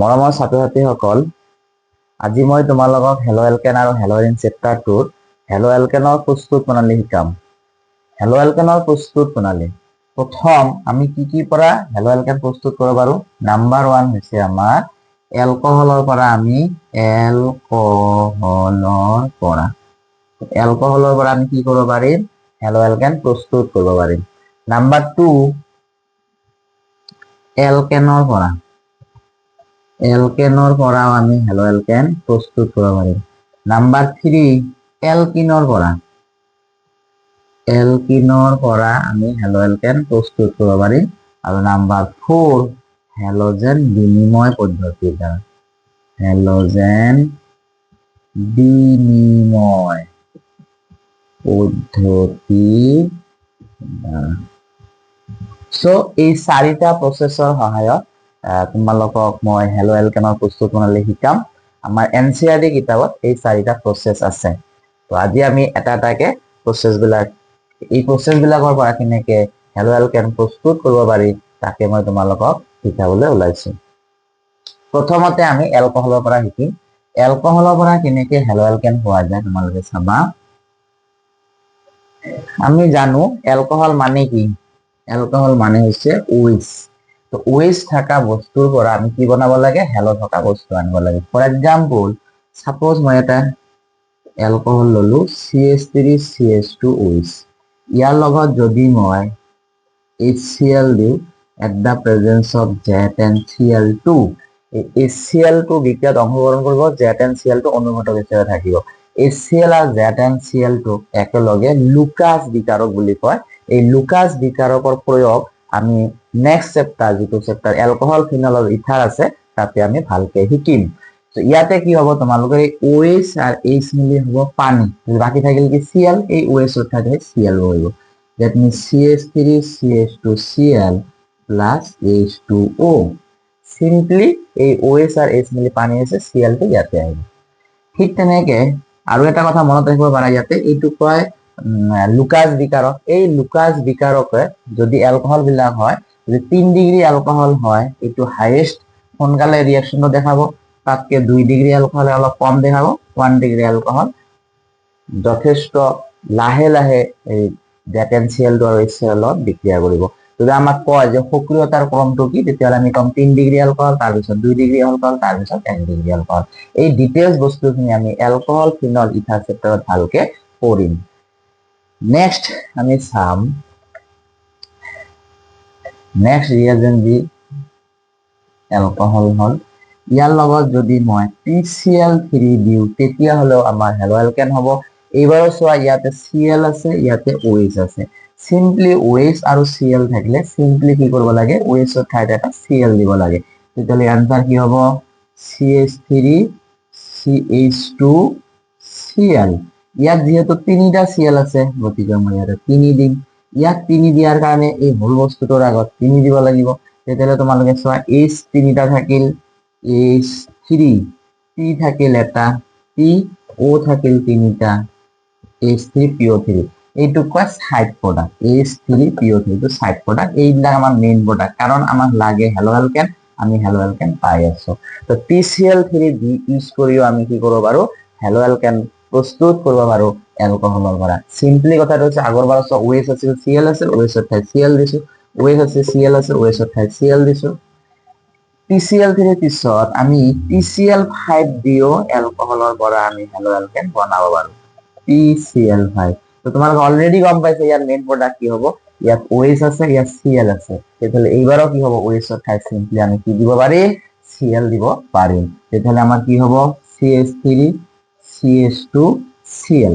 মৰমৰ ছাত্ৰ ছাত্ৰীসকল, আজি মই তোমালোকক হেলো এলকেন আৰু হেলোইন চেপ্টাৰ 2 হেলো এলকেনৰ প্ৰস্তুত প্ৰণালী শিকাম। হেলো এলকেনৰ প্ৰস্তুত প্ৰণালী। প্ৰথম আমি কি পৰা হেলো এলকেন প্ৰস্তুত কৰিব পাৰো? নাম্বাৰ 1 হৈছে আমাৰ এলকহলৰ পৰা আমি আমি কি কৰিব পাৰিম? হেলো এলকেন প্ৰস্তুত কৰিব পাৰিম। নাম্বাৰ 2 এলকেনৰ পৰাও আমি হেলো এলকেন প্ৰস্তুত কৰিব পাৰিম। নাম্বাৰ 3 এলকিনৰ পৰা আমি হেলো এলকেন প্ৰস্তুত কৰিব পাৰিম। আৰু নাম্বাৰ 4 হেলোজেন বিনিময় পদ্ধতিৰ দ্বাৰা এই চাৰিটা প্ৰচেছৰ সহায়ত তোমালোকক মই হেলো এলকেনৰ প্ৰস্তুত প্ৰণালী শিকাম। আমাৰ এনচিইআৰটি কিতাপত এই চাৰিটা প্ৰচেছ আছে। তো আজি আমি এটা এটাকে এই প্ৰচেছ বিলাকৰ পৰা কেনেকে হেলো এলকেন প্ৰস্তুত কৰিব পাৰি তাকে মই তোমালোকক শিকাবলৈ ওলাইছো। প্ৰথমতে আমি এলকহলৰ পৰা শিকিম। এলকহলৰ পৰা কেনেকে হেলো এলকেন পোৱা যায় তোমালোকে চাবা। আমি জানো এলকহল মানে কি? এলকহল মানে হৈছে OH। তো OH থাকা বস্তুৰ পৰা আমি কি বনাব লাগে? হেলো থকা বস্তু আনিব লাগে। ফৰ এক্সাম্পল, সাপোজ মই এটা এলকহল ললো CH3CH2OH। ইয়াৰ লগত যদি মই HCl দিওঁ at the presence of ZnCl2, HCl2 বিক্ৰিয়াত অংশগ্ৰহণ কৰিব, ZnCl2 অনুঘটক হিচাপে থাকিব। HCl আৰু ZnCl2 একেলগে লুকাছ বিকাৰক বুলি কয়। এই লুকাছ বিকাৰকৰ প্ৰয়োগ আমি নেক্সট চেপ্টাৰ, যিটো চেপ্টাৰ এলকহল ফিনল আৰু ইথাৰ আছে, তাতে আমি ভালকে শিকিম। তো ইয়াতে কি হ'ব, তোমালোকৰ এই OH আৰু H মিলি হ'ব পানী, বাকি থাকিল কি Cl, এই OH ৰ ঠাইত Cl বহিব। That means CH3CH2Cl plus H2O. Simply এই OH আৰু H মিলি পানী আছে, Cl টো ইয়াতে আহিব। ঠিক তেনেকে আৰু এটা কথা মনত ৰাখিব পাৰা, ইয়াতে এইটো কয় লুকাছ বিকাৰক। এই লুকাছ বিকাৰকে যদি এলকহল বিলাক হয়, যদি 3 ডিগ্ৰী এলকহল হয়, এইটো হাইয়েষ্ট সোনকালে ৰিয়েকশনটো দেখাব। তাতকে 2 ডিগ্ৰী এলকহল অলপ কম দেখাব। 1 ডিগ্ৰী এলকহল যথেষ্ট লাহে লাহে এই ZnCl2 আৰু HCl লগত বিক্ৰিয়া কৰিব। যদি আমাক কয় যে সক্ৰিয়তাৰ ক্ৰমটো কি, তেতিয়াহ'লে আমি কম 3 ডিগ্ৰী এলকহল, তাৰপিছত 2 ডিগ্ৰী এলকহল, তাৰপিছত 1 ডিগ্ৰী এলকহল। এই ডিটেইলছ বস্তুখিনি আমি এলকহল ফিনল ইথাৰ চেপ্টাৰত ভালকে পঢ়িম। নেক্সট আমি চাম নেক্সট ৰিয়েজেন্ট যি এলকহল হল, ইয়াৰ লগত যদি মই PCl3 দিওঁ তেতিয়াহ'লেও আমাৰ হেলো এলকেন হ'ব। এইবাৰো চোৱা, ইয়াতে Cl আছে, ইয়াতে OH আছে। সিম্পলি OH আৰু Cl থাকিলে সিম্পলি কি কৰিব লাগে? OH ৰ ঠাইত এটা Cl দিব লাগে। তেতিয়াহ'লে আনসাৰ কি হ'ব? CH3CH2Cl। ইয়াত যিহেতু 3টা Cl আছে, গতিকে মই ইয়াতে 3 দিম। ইয়াত 3 দিয়াৰ কাৰণে এই মূল বস্তুটোৰ আগত 3 দিব লাগিব। তেতিয়াহ'লে তোমালোকে চোৱা, H 3টা থাকিল, H3, P থাকিল এটা, PO থাকিল 3টা, H3PO3। এইটোক কয় সাইড প্ৰডাক্ট। H3PO3 টো সাইড প্ৰডাক্ট। এইবিলাক আমাৰ মেইন প্ৰডাক্ট, কাৰণ আমাক লাগে হেলো এলকেন, আমি হেলো এলকেন পাই আছো। তো PCl3 ইউজ কৰিও আমি কি কৰিব পাৰো? হেলো এলকেন প্ৰস্তুত কৰিব পাৰো এলকহলৰ পৰা। সিম্পলি কথাটো হৈছে, আগৰবাৰ OH আছিল, Cl আছিল, OH ৰ ঠাইত Cl দিছো, OH আছে, Cl আছে, OH ৰ ঠাইত Cl দিছো। PCl3 পিছত আমি PCl5 দিও এলকহলৰ পৰা আমি হেলো এলকেন বনাব পাৰো। PCl5, তো তোমালোকে অলৰেডি গম পাইছে ইয়াৰ মেইন প্ৰডাক্ট কি হ'ব। ইয়াত OH আছে, ইয়াত Cl আছে। তেতিয়াহ'লে এইবাৰো কি হ'ব? OH ৰ ঠাইত সিম্পলি আমি কি দিব পাৰিম? Cl দিব পাৰিম। তেতিয়াহ'লে আমাৰ কি হ'ব? CH3CH2Cl।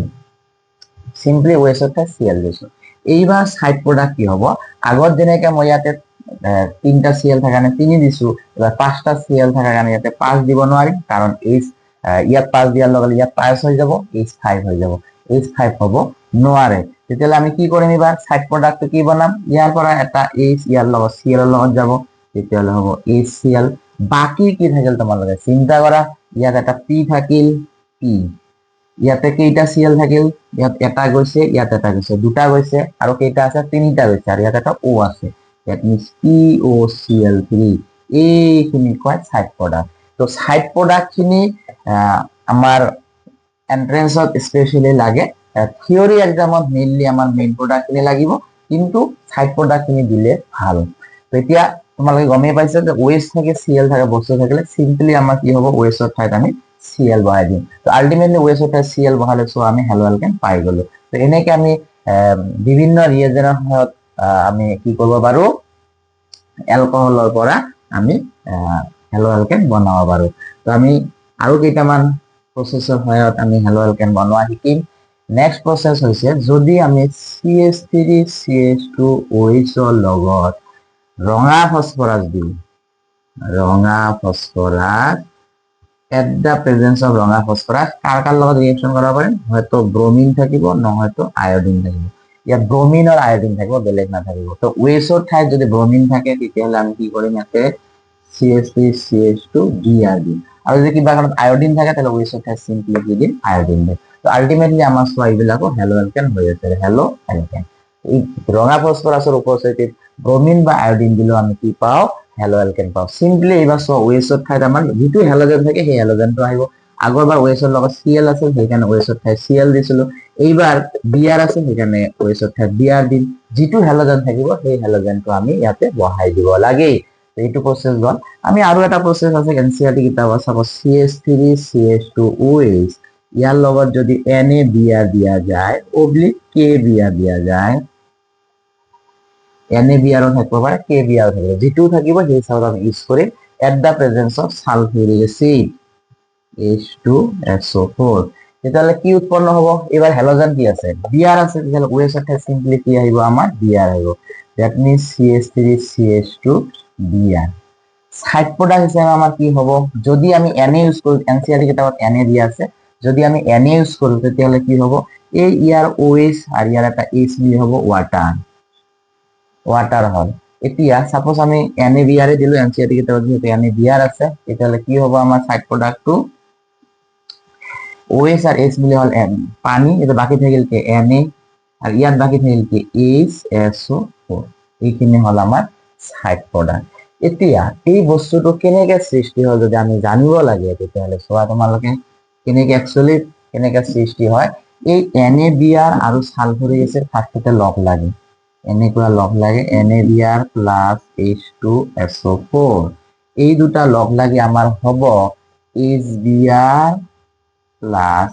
সিম্পলি OH ৰ ঠাইত Cl দিছো। এইবাৰ সাইড প্ৰডাক্ট কি হ'ব? আগত যেনেকে মই ইয়াতে 3টা Cl থাকাৰ কাৰণে 3 দিছো, এবাৰ 5টা Cl থাকাৰ কাৰণে ইয়াতে 5 দিব নোৱাৰিম, কাৰণ ইয়াত 5 দিয়াৰ লগে লগে ইয়াত 5 হৈ যাব, H5 হৈ যাব, H5 হ'ব নোৱাৰে। তেতিয়াহ'লে আমি কি কৰিম? এবাৰ সাইড প্ৰডাক্টটো কি বনাম? ইয়াৰ পৰা এটা H ইয়াৰ লগত Cl ৰ লগত যাব, তেতিয়াহ'লে হ'ব HCl। বাকি কি থাকিল তোমালোকে চিন্তা কৰা। ইয়াত এটা P থাকিল, P, ইয়াতে কেইটা Cl থাকিল? ইয়াত এটা গৈছে, ইয়াত এটা গৈছে, দুটা গৈছে, আৰু কেইটা আছে? 3টা গৈছে, আৰু ইয়াত এটা O আছে। That means POCl3 এইখিনি কয় সাইড প্ৰডাক্ট। তো সাইড প্ৰডাক্ট খিনি আমাৰ এন্ট্ৰেন্সত স্পেচিয়েলি লাগে, থিওৰি এক্সামত মেইনলি আমাৰ মেইন প্ৰডাক্ট খিনি লাগিব, কিন্তু সাইড প্ৰডাক্ট খিনি দিলে ভাল। তো এতিয়া তোমালোকে গমেই পাইছা যে ওএস থাকে সিএল থাকে বস্তু থাকিলে সিম্পলি আমাৰ কি হ'ব, ওএসৰ ঠাইত আমি সিএল বহাই দিম। তো আলটিমেটলি ওএসৰ ঠাইত সিএল বহালে সো আমি হেলো এলকেন পাই গলো। তো এনেকে আমি বিভিন্ন ৰিয়েজেনৰ সহায়ত আমি কি কৰিব পাৰো, এলকহলৰ পৰা আমি হেলো এলকেন বনাব পাৰো। তো আমি আৰু কেইটামান প্ৰচেছৰ সহায়ত আমি হেলো এলকেন বনোৱা শিকিম। নেক্সট প্ৰচেছ হৈছে যদি আমি CH3CH2OH ৰ লগত ৰঙা ফসফৰাছ দিওঁ, ৰঙা ফসফৰাছ এট দ্য প্ৰেজেন্স অফ ৰঙা ফসফৰাছ কাৰ লগত ৰিয়েকশন কৰাব পাৰিম, হয়তো ব্ৰমিন থাকিব নহয়তো আয়োডিন থাকিব। ইয়াত ব্ৰমিন আৰু আয়োডিন থাকিব, বেলেগ নাথাকিব। তো ওএছৰ ঠাইত যদি ব্ৰমিন থাকে তেতিয়াহ'লে আমি কি কৰিম, ইয়াতে CH3CH2Br দিম। আৰু যদি কিবা কাৰণত আয়োডিন থাকে তাহলে ওএছৰ ঠাইত সিম্পলি কি দিম, আয়োডিন দিম। তো আলটিমেটলি আমাৰ চোৱা এইবিলাকো হেলো এলকেন হৈ আছে, হেলো এলকেন। এই ৰঙা ফসফরাসের উপস্থিতিত ব্রোমিন বা আয়োডিন দিলেও আমি কি পাও, হেলো এলকেন পাও। সিম্পলি এইবাৰ চোৱা ওএছৰ ঠাইত আমাৰ যিটো হেলোজেন থাকে সেই হেলোজেনটো আহিব। আগৰবাৰ ওএছৰ লগত সিএল আছে সেইকাৰণে ওএছৰ ঠাইত সিএল দিছিলো, এইবাৰ বিআৰ আছে সেইকাৰণে ওএছৰ ঠাইত বিআৰ দিম। যিটো হেলোজেন থাকিব সেই হেলোজেনটো আমি ইয়াতে বহাই দিব লাগে। এইটো প্ৰসেছ গল। আমি আৰু এটা প্ৰসেছ আছে এনসিআৰটি কিতাপত চাব, CH3CH2OH ইয়াৰ লগত যদি NaBr দিয়া যায়, অব্লিক KBr দিয়া যায়, NaBr থাকিব পাৰে KBr থাকিব, যিটো থাকিব সেই হিচাপত আমি ইউজ কৰিম at the presence of sulphuric acid H2SO4। তেতিয়াহ'লে কি উৎপন্ন হ'ব, এবাৰ হেলোজেন কি আছে, বিআৰ আছে, তেতিয়াহ'লে OH এৰ ঠাইত সিম্পলি কি আহিব, আমাৰ বিআৰ আহিব। That means CH3CH2Br। Side product হিসেবে আমার কি হব, যদি আমি Na ইউজ করি, এনসিআরটি কিতাবত Na দিয়া আছে, যদি আমি Na ইউজ করি তেতিয়াহ'লে কি হব, এই ইয়ার OH আর ইয়ার একটা H দিয়ে হব ওয়াটার, ওয়াটার হয়। এতিয়া সাপোজ আমি NaBr দিলো, এনসিআরটি কিতাবত যেহেতু NaBr আছে তেতিয়াহ'লে কি হব, আমার সাইড প্রোডাক্টটো OH আর H মিলে হল পানি, এটা বাকি থাকিল কি Na, আর ইয়াত বাকি থাকিল কি HSO4। এইখিনি হল আমার সাইড প্রোডাক্ট। এতিয়া এই বস্তুটো কেনেকে সৃষ্টি হয় যদি আমি জানিব লাগে তেতিয়াহ'লে চোৱা তোমালোকে কেনেকে সৃষ্টি হয়। এই NaBr আৰু সালফিউৰিক এসিড ফাৰ্ষ্টতে লগ লাগে, এনেকুৱা লগ লাগে, NaBr প্লাস H2SO4, এই দুটা লগ লাগি আমাৰ হ'ব HBr প্লাস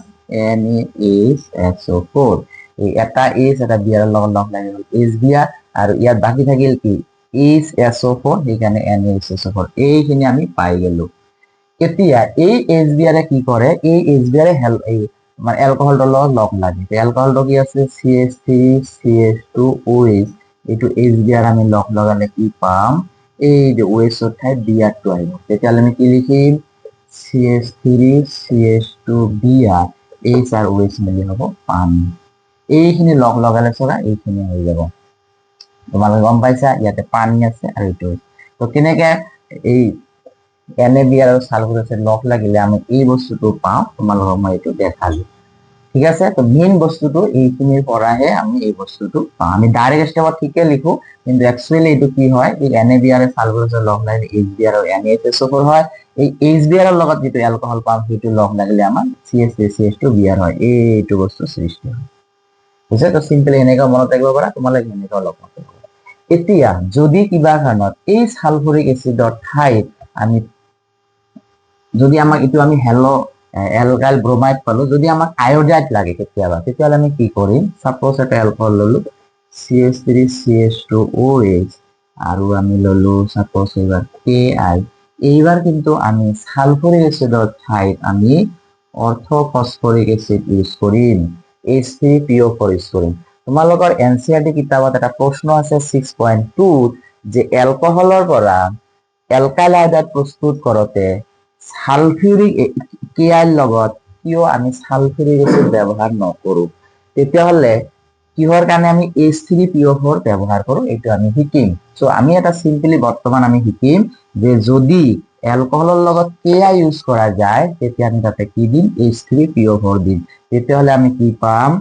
NaHSO4। এই এটা H এটা Br এর লগত লগ লাগি হল HBr, আৰু ইয়াত বাকি থাকিল কি HSO4, সেইকাৰণে NaHSO4। এইখিনি আমি পাই গেলো। এতিয়া এই HBr কি কৰে, এই HBr এই মানে এলকহলটোৰ লগত লগ লাগে। এলকহলটো কি আছে CH3CH2OH, এইটো HBr আমি লগ লগালে কি পাম, এই যে OH এর ঠাইত Br টো আহিব। তেতিয়াহ'লে আমি কি লিখিম, CH3CH2Br, H আর OH মিলি হব পানি। এইখিনি লগ লগালে চলা এইখিনি হৈ যাব। তোমালোকে গম পাইছা ইয়াতে পানি আছে আৰু এইটো। তো কেনেকে এই NaBr আৰু সালফিউরিক এসিড লগ লাগিলে আমি এই বস্তুটো পাওঁ, তোমালোকক মই এইটো দেখালো। ঠিক আছে, তো মেইন বস্তুটো এইখিনিৰ পৰাহে আমি এই বস্তুটো পাওঁ। আমি ডাইরেক্ট স্টেপত ঠিকে লিখো, কিন্তু অ্যাকচুয়ালি এইটো কি হয়, এই NaBr আৰু সালফিউৰিক এসিড লগ লাগিলে HBr আৰু NaHSO4 হয়। এই HBr এৰ লগত যেটো অ্যালকোহল পাম সেইটো লগ লাগিলে আমাৰ CH3CH2Br হয়। এইটো বস্তু সৃষ্টি হয়। বুঝছে, তো সিম্পলি এনেকা মনত ৰাখিব পাৰা, তোমালোকে এনেকা লগ পাব। এতিয়া যদি কিবা কাৰণত এই সালফিউৰিক এসিডৰ ঠাইত আমি যদি আমাক এইটো আমি হেলো এলকাইল ব্রোমাইড পালো, যদি আমাক আয়োডাইড লাগে কেতিয়াবা তেতিয়াহ'লে আমি কি কৰিম, সাপোজ এটা এলকহল ললো CH3CH2OH আৰু আমি ললো সাপোজ এইবাৰ Ki। এইবাৰ কিন্তু আমি সালফিউৰিক এসিডৰ ঠাইত আমি অৰ্থোফসফৰিক এসিড ইউজ কৰিম, H3PO4 ইউজ কৰিম। তোমালোকৰ এনসিআৰটি কিতাবত এটা প্ৰশ্ন আছে 6.2 যে এলকহলৰ পৰা এলকাইল আয়োডাইড প্ৰস্তুত কৰোতে সালফিউৰিক কেআইৰ লগত কিয় আমি সালফিউৰিক এসিড ব্যৱহাৰ নকৰো, তেতিয়াহ'লে কিহৰ কাৰণে আমি H3PO4 ব্যৱহাৰ কৰো এইটো আমি শিকিম। সো আমি এটা সিম্পলি বৰ্তমান আমি শিকিম যে যদি এলকহলৰ লগত Ki ইউজ কৰা যায় তেতিয়া আমি তাতে কি দিম, H3PO4 দিম। তেতিয়াহ'লে আমি কি পাম,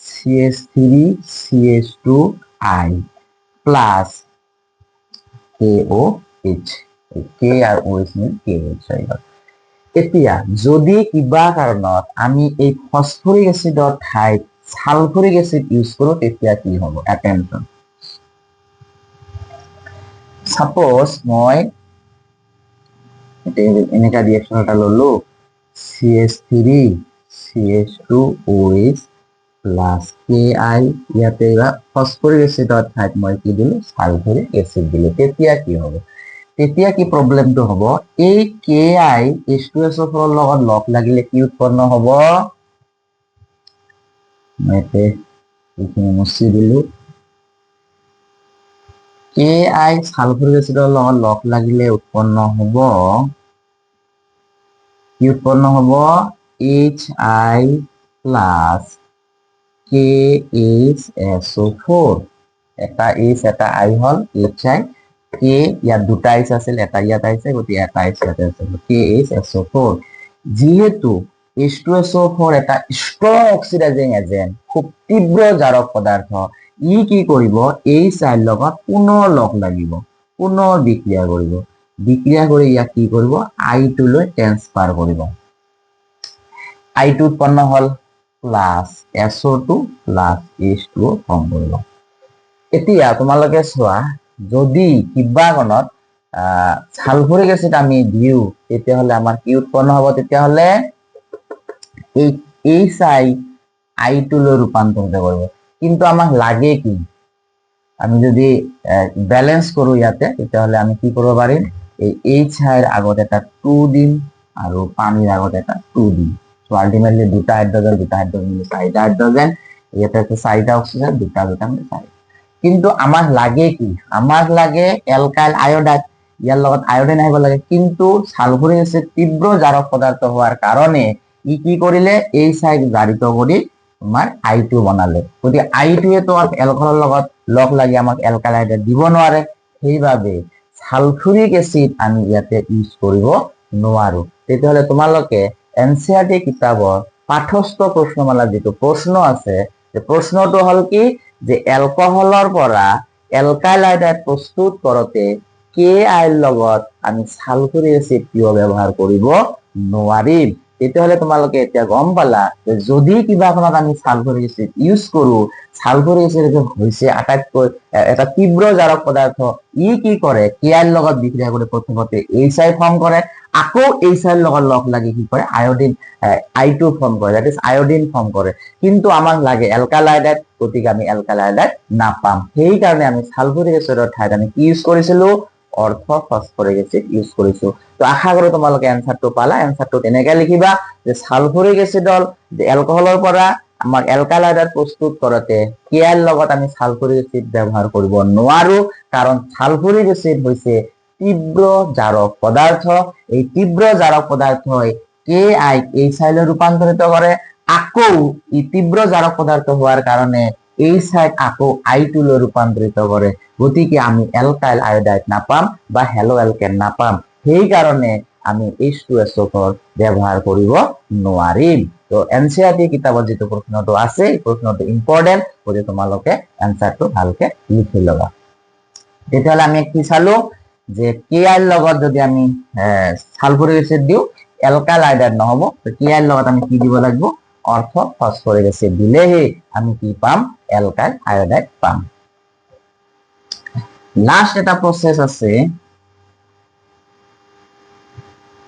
CH3CH2I প্লাস KOH। কে আর OH মিল KH হৈ গ'ল। এতিয়া যদি কিবা কাৰণত আমি এই ফসফৰিক এচিডৰ ঠাইত সালফৰিক এচিড ইউজ কৰো তেতিয়া কি হ'ব? এটেনশন, সাপোজ মই এনেকা ৰিয়েকশন এটা ললো, CH3 CH2OH প্লাস KI, ইয়াতে ফসফৰিক এচিডৰ ঠাইত মই কি দিলো? সালফৰিক এচিড দিলো। তেতিয়া কি হ'ব? তেতিয়া কি প্ৰবলেমটো হ'ব? এই KI H2SO4 লগত লগ লাগিলে কি উৎপন্ন হ'ব? মই এইখিনি মুছি দিলো। KI সালফৰিক এচিডৰ লগত লগ লাগিলে উৎপন্ন হ'ব কি উৎপন্ন হ'ব? HI প্লাস KHSO4, এটা H এটা I হল HI, K ইয়াত দুটা H আছিল, এটা ইয়াত আহিছে, গতিকে এটা H ইয়াতে আছে, KHSO4। যেহেতু H2SO4 এটা স্ট্রং অক্সিডাইজিং এজেন্ট, খুব তীব্র জারক পদার্থ, ই কি কৰিব? এই চাইৰ লগত পুনৰ লগ লাগিব, পুনৰ বিক্ৰিয়া কৰিব, বিক্ৰিয়া কৰি ইয়াক কি কৰিব? I2 লৈ ট্ৰান্সফাৰ কৰিব। I2 উৎপন্ন হল plus SO2 plus H2O form কৰিব। এতিয়া তোমালোকে চোৱা, যদি কিবা কাৰণত সালফৰিক এচিড আমি দিও তেতিয়াহলে আমাৰ কি উৎপন্ন হ'ব? তেতিয়াহলে এই চাই I2 লৈ ৰূপান্তৰিত কৰিব। কিন্তু আমাক লাগে কি? আমি যদি ব্যালেন্স কৰো ইয়াতে তেতিয়াহলে আমি কি কৰিব পাৰিম? এই HI এৰ আগত এটা 2 দিম আৰু পানীৰ আগত এটা 2 দিম। সো আলটিমেটলি দুটা হাইড্রোজেন মিলে 4টা হাইড্রোজেন, ইয়াতে আছে 4টা অক্সিজেন, দুটা মিলে 4। কিন্তু আমাক লাগে কি? আমাক লাগে অ্যালকাইল আয়োডাইড, ইয়াৰ লগত আয়োডিন আহিব লাগে। কিন্তু সালফুৰিক এসিড তীব্ৰ জাৰক পদাৰ্থ হওয়াৰ কাৰণে ই কি কৰিলে? এই সাইড জাৰিত কৰি তোমাৰ I2 বনালে। গতিকে I2 এ তো এলকহলৰ লগত লগ লাগি আমাক অ্যালকাইল আয়োডাইড দিব নোৱাৰে, সেইভাবে সালফুৰিক এসিড আমি ইয়াতে ইউজ কৰিব নোৱাৰো। তেতিয়াহলে তোমালোকে এনসিআৰটি কিতাবৰ পাঠস্থ প্ৰশ্নমালা যেটো প্ৰশ্ন আছে, যে প্ৰশ্নটো হল কি? যে এলকহলৰ পৰা অ্যালকাইল আয়োডাইড প্ৰস্তুত কৰোতে KI লগত আমি সালফুৰিক এসিড কিয় ব্যৱহাৰ কৰিব নোৱাৰিম? তেতিয়াহলে তোমালোকে এতিয়া গম পালা যে যদি কিবা কাৰণত আমি সালফুৰিক এসিড ইউজ কৰো, সালফুৰিক এসিড হৈছে আটাইতকৈ এটা তীব্ৰ জাৰক পদাৰ্থ, ই কি কৰে? KI লগত বিক্ৰিয়া কৰি প্ৰথমতে HI ফৰ্ম কৰে, আকৌ HI লগত লগ লাগি কি কৰে? আয়োডিন I2 ফৰ্ম কৰে, দ্যাট ইজ আয়োডিন ফৰ্ম কৰে। কিন্তু আমাক লাগে অ্যালকাইল আয়োডাইড, গতিকে আমি অ্যালকাইল আয়োডাইড নাপাম। সেই কাৰণে আমি সালফুৰিক এসিডৰ ঠাইত আমি কি ইউজ কৰিছিলো? অৰ্থ ফসফৰিক এসিড ইউজ কৰিছো। তো আশা কৰো তোমালোকে এনসাৰটো পালা। এনসাৰটো তেনেকে লিখিবা যে সালফুৰিক এসিডৰ এলকহলৰ পৰা আমাৰ অ্যালকাইল আয়োডাইড প্ৰস্তুত কৰোতে KI লগত আমি সালফুৰিক এসিড ব্যৱহাৰ কৰিব নোৱাৰো, কাৰণ সালফুরিক এসিড হৈছে তীব্র জারক পদার্থ। এই তীব্র জারক পদার্থই KI HI লৈ রূপান্তরিত করে, আকৌ ই তীব্র জারক পদার্থ হওয়ার কারণে এই সাইড আকৌ I2 লৈ রূপান্তরিত করে। গতিকে আমি অ্যালকাইল আয়োডাইড নাপাম বা হ্যালো অ্যালকেন নাপাম। সেই কারণে আমি H2SO4 ব্যবহার কৰিব নোৱাৰিম। তো এনসিআৰটি কিতাবত যেটো প্ৰশ্নটো আছে, এই প্ৰশ্নটো ইম্পৰ্টেন্ট, গতিকে তোমালোকে এনসারটো ভালকে লিখি লবা। তেতিয়াহলে আমি কি চালো? যে KI লগত যদি আমি সালফুরিক এসিড দিও অ্যালকাইল আয়োডাইড নহব, তো KI লগত আমি কি দিব লাগিব? অর্থ ফসফরিক এসিড দিলেহে আমি কি পাম? অ্যালকাইল আয়োডাইড পাম। লাস্ট এটা প্রসেস আছে,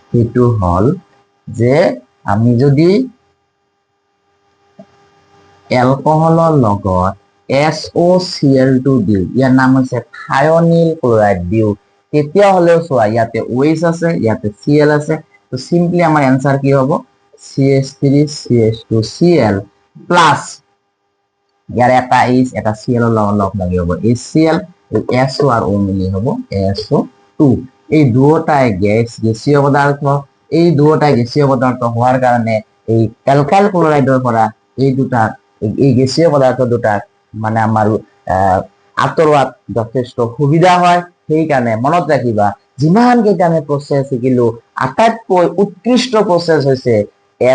সেইটো হল যে আমি যদি এলকহলৰ লগত SOCl2 দিও, ইয়াৰ নাম হৈছে থায়নিল ক্লোৰাইড দিও, তেতিয়া হলেও চোৱা ইয়াতে OH আছে, ইয়াতে Cl আছে, তো সিম্পলি আমাৰ এনসার কি হ'ব? CH3 CH2Cl প্লাস ইয়ার এটা H এটা Cl লগ লাগি হ'ব HCl, এই SO আর O মিলি হ'ব SO2। এই দুটাই গ্যাসীয় পদার্থ, এই দুটাই গ্যাসীয় পদার্থ হওয়ার কারণে এই অ্যালকাইল ক্লোৰাইডৰ পৰা এই গ্যাসীয় পদাৰ্থ দুটা মানে আমাৰ আঁতৰোৱাত যথেষ্ট সুবিধা হয়। সেই কাৰণে মনত ৰাখিবা, যিমান কেইটা আমি প্ৰসেস শিকিলো, আটাইতকৈ উৎকৃষ্ট প্ৰসেস হৈছে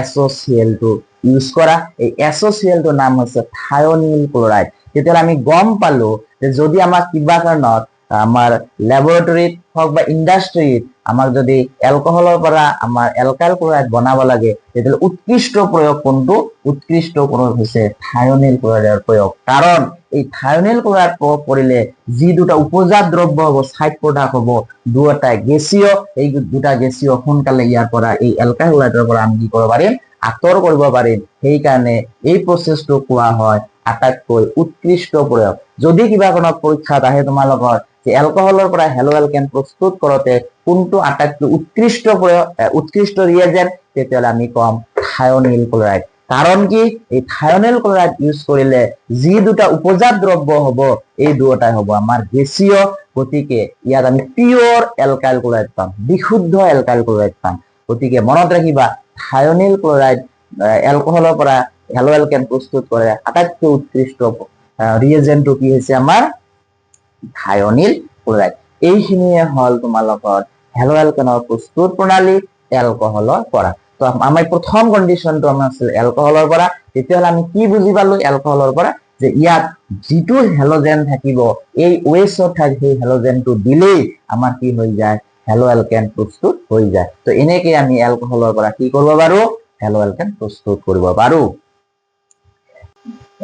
SOCl2 ইউজ কৰা। এই SOCl2 নাম হৈছে থায়নিল ক্লোৰাইড। তেতিয়াহ'লে আমি গম পালো যে যদি আমাক কিবা কাৰণত আমাৰ ল্যাবৰেটৰীত হওক বা ইণ্ডাষ্ট্ৰীত আমাক যদি এলকহলৰ পৰা আমাৰ এলকাইল ক্লোৰাইড বনাব লাগে তেতিয়াহ'লে উৎকৃষ্ট প্ৰয়োগ কোনটো? উৎকৃষ্ট প্ৰয়োগ হৈছে থায়নিল ক্লোৰাইডৰ প্ৰয়োগ। কাৰণ এই থায়নিল ক্লোৰাইড প্ৰয়োগ কৰিলে যি দুটা উপজাত দ্ৰব্য হ'ব, সাইড প্ৰডাক্ট হ'ব, দুটা গেছীয়, এই দুটা গেছীয় সোনকালে ইয়াৰ পৰা এই এলকাইল ক্লোৰাইডৰ পৰা আমি কি কৰিব পাৰিম? আঁতৰ কৰিব পাৰিম। সেইকাৰণে এই প্ৰচেছটো কোৱা হয় আটাইতকৈ উৎকৃষ্ট প্ৰয়োগ। যদি কিবা কোনো পৰীক্ষাত আহে তোমালোকৰ যে এলকহলৰ পৰা হেলো এলকেন প্ৰস্তুত কৰোতে কোনটো আটাইতকৈ উৎকৃষ্ট প্ৰয়োগ, উৎকৃষ্ট ৰিয়েজেন্ট, তেতিয়াহ'লে আমি কম থায়নিল ক্লোৰাইড। কাৰণ কি? এই থায়নিল ক্লোৰাইড ইউজ কৰিলে যি দুটা উপজাত দ্ৰব্য হ'ব এই দুটাই হ'ব আমাৰ গেছীয়। গতিকে ইয়াত আমি পিয়ৰ এলকাইল ক্লোৰাইড পাম, বিশুদ্ধ এলকাইল ক্লোৰাইড পাম। গতিকে মনত ৰাখিবা থায়নিল ক্লোৰাইড এলকহলৰ পৰা হেলো এলকেন প্ৰস্তুত কৰে আটাইতকৈ উৎকৃষ্ট ৰিয়েজেন্টটো কি হৈছে আমাৰ থায়নিল ক্লোৰাইড। এইখিনিয়ে হল তোমালোকৰ হেলো এলকেনৰ প্ৰস্তুত প্ৰণালী এলকহলৰ পৰা। তো আমাৰ প্ৰথম কণ্ডিশ্যনটো আমাৰ আছিল এলকহলৰ পৰা। তেতিয়াহ'লে আমি কি বুজি পালো এলকহলৰ পৰা? যে ইয়াত যিটো হেলোজেন থাকিব এই ওএইচত থাকে সেই হেলোজেনটো দিলেই আমাৰ কি হৈ যায়? হেলো এলকেন প্ৰস্তুত হৈ যায়। তো এনেকে আমি এলকহলৰ পৰা কি কৰিব পাৰো? হেলো এলকেন প্ৰস্তুত কৰিব পাৰো।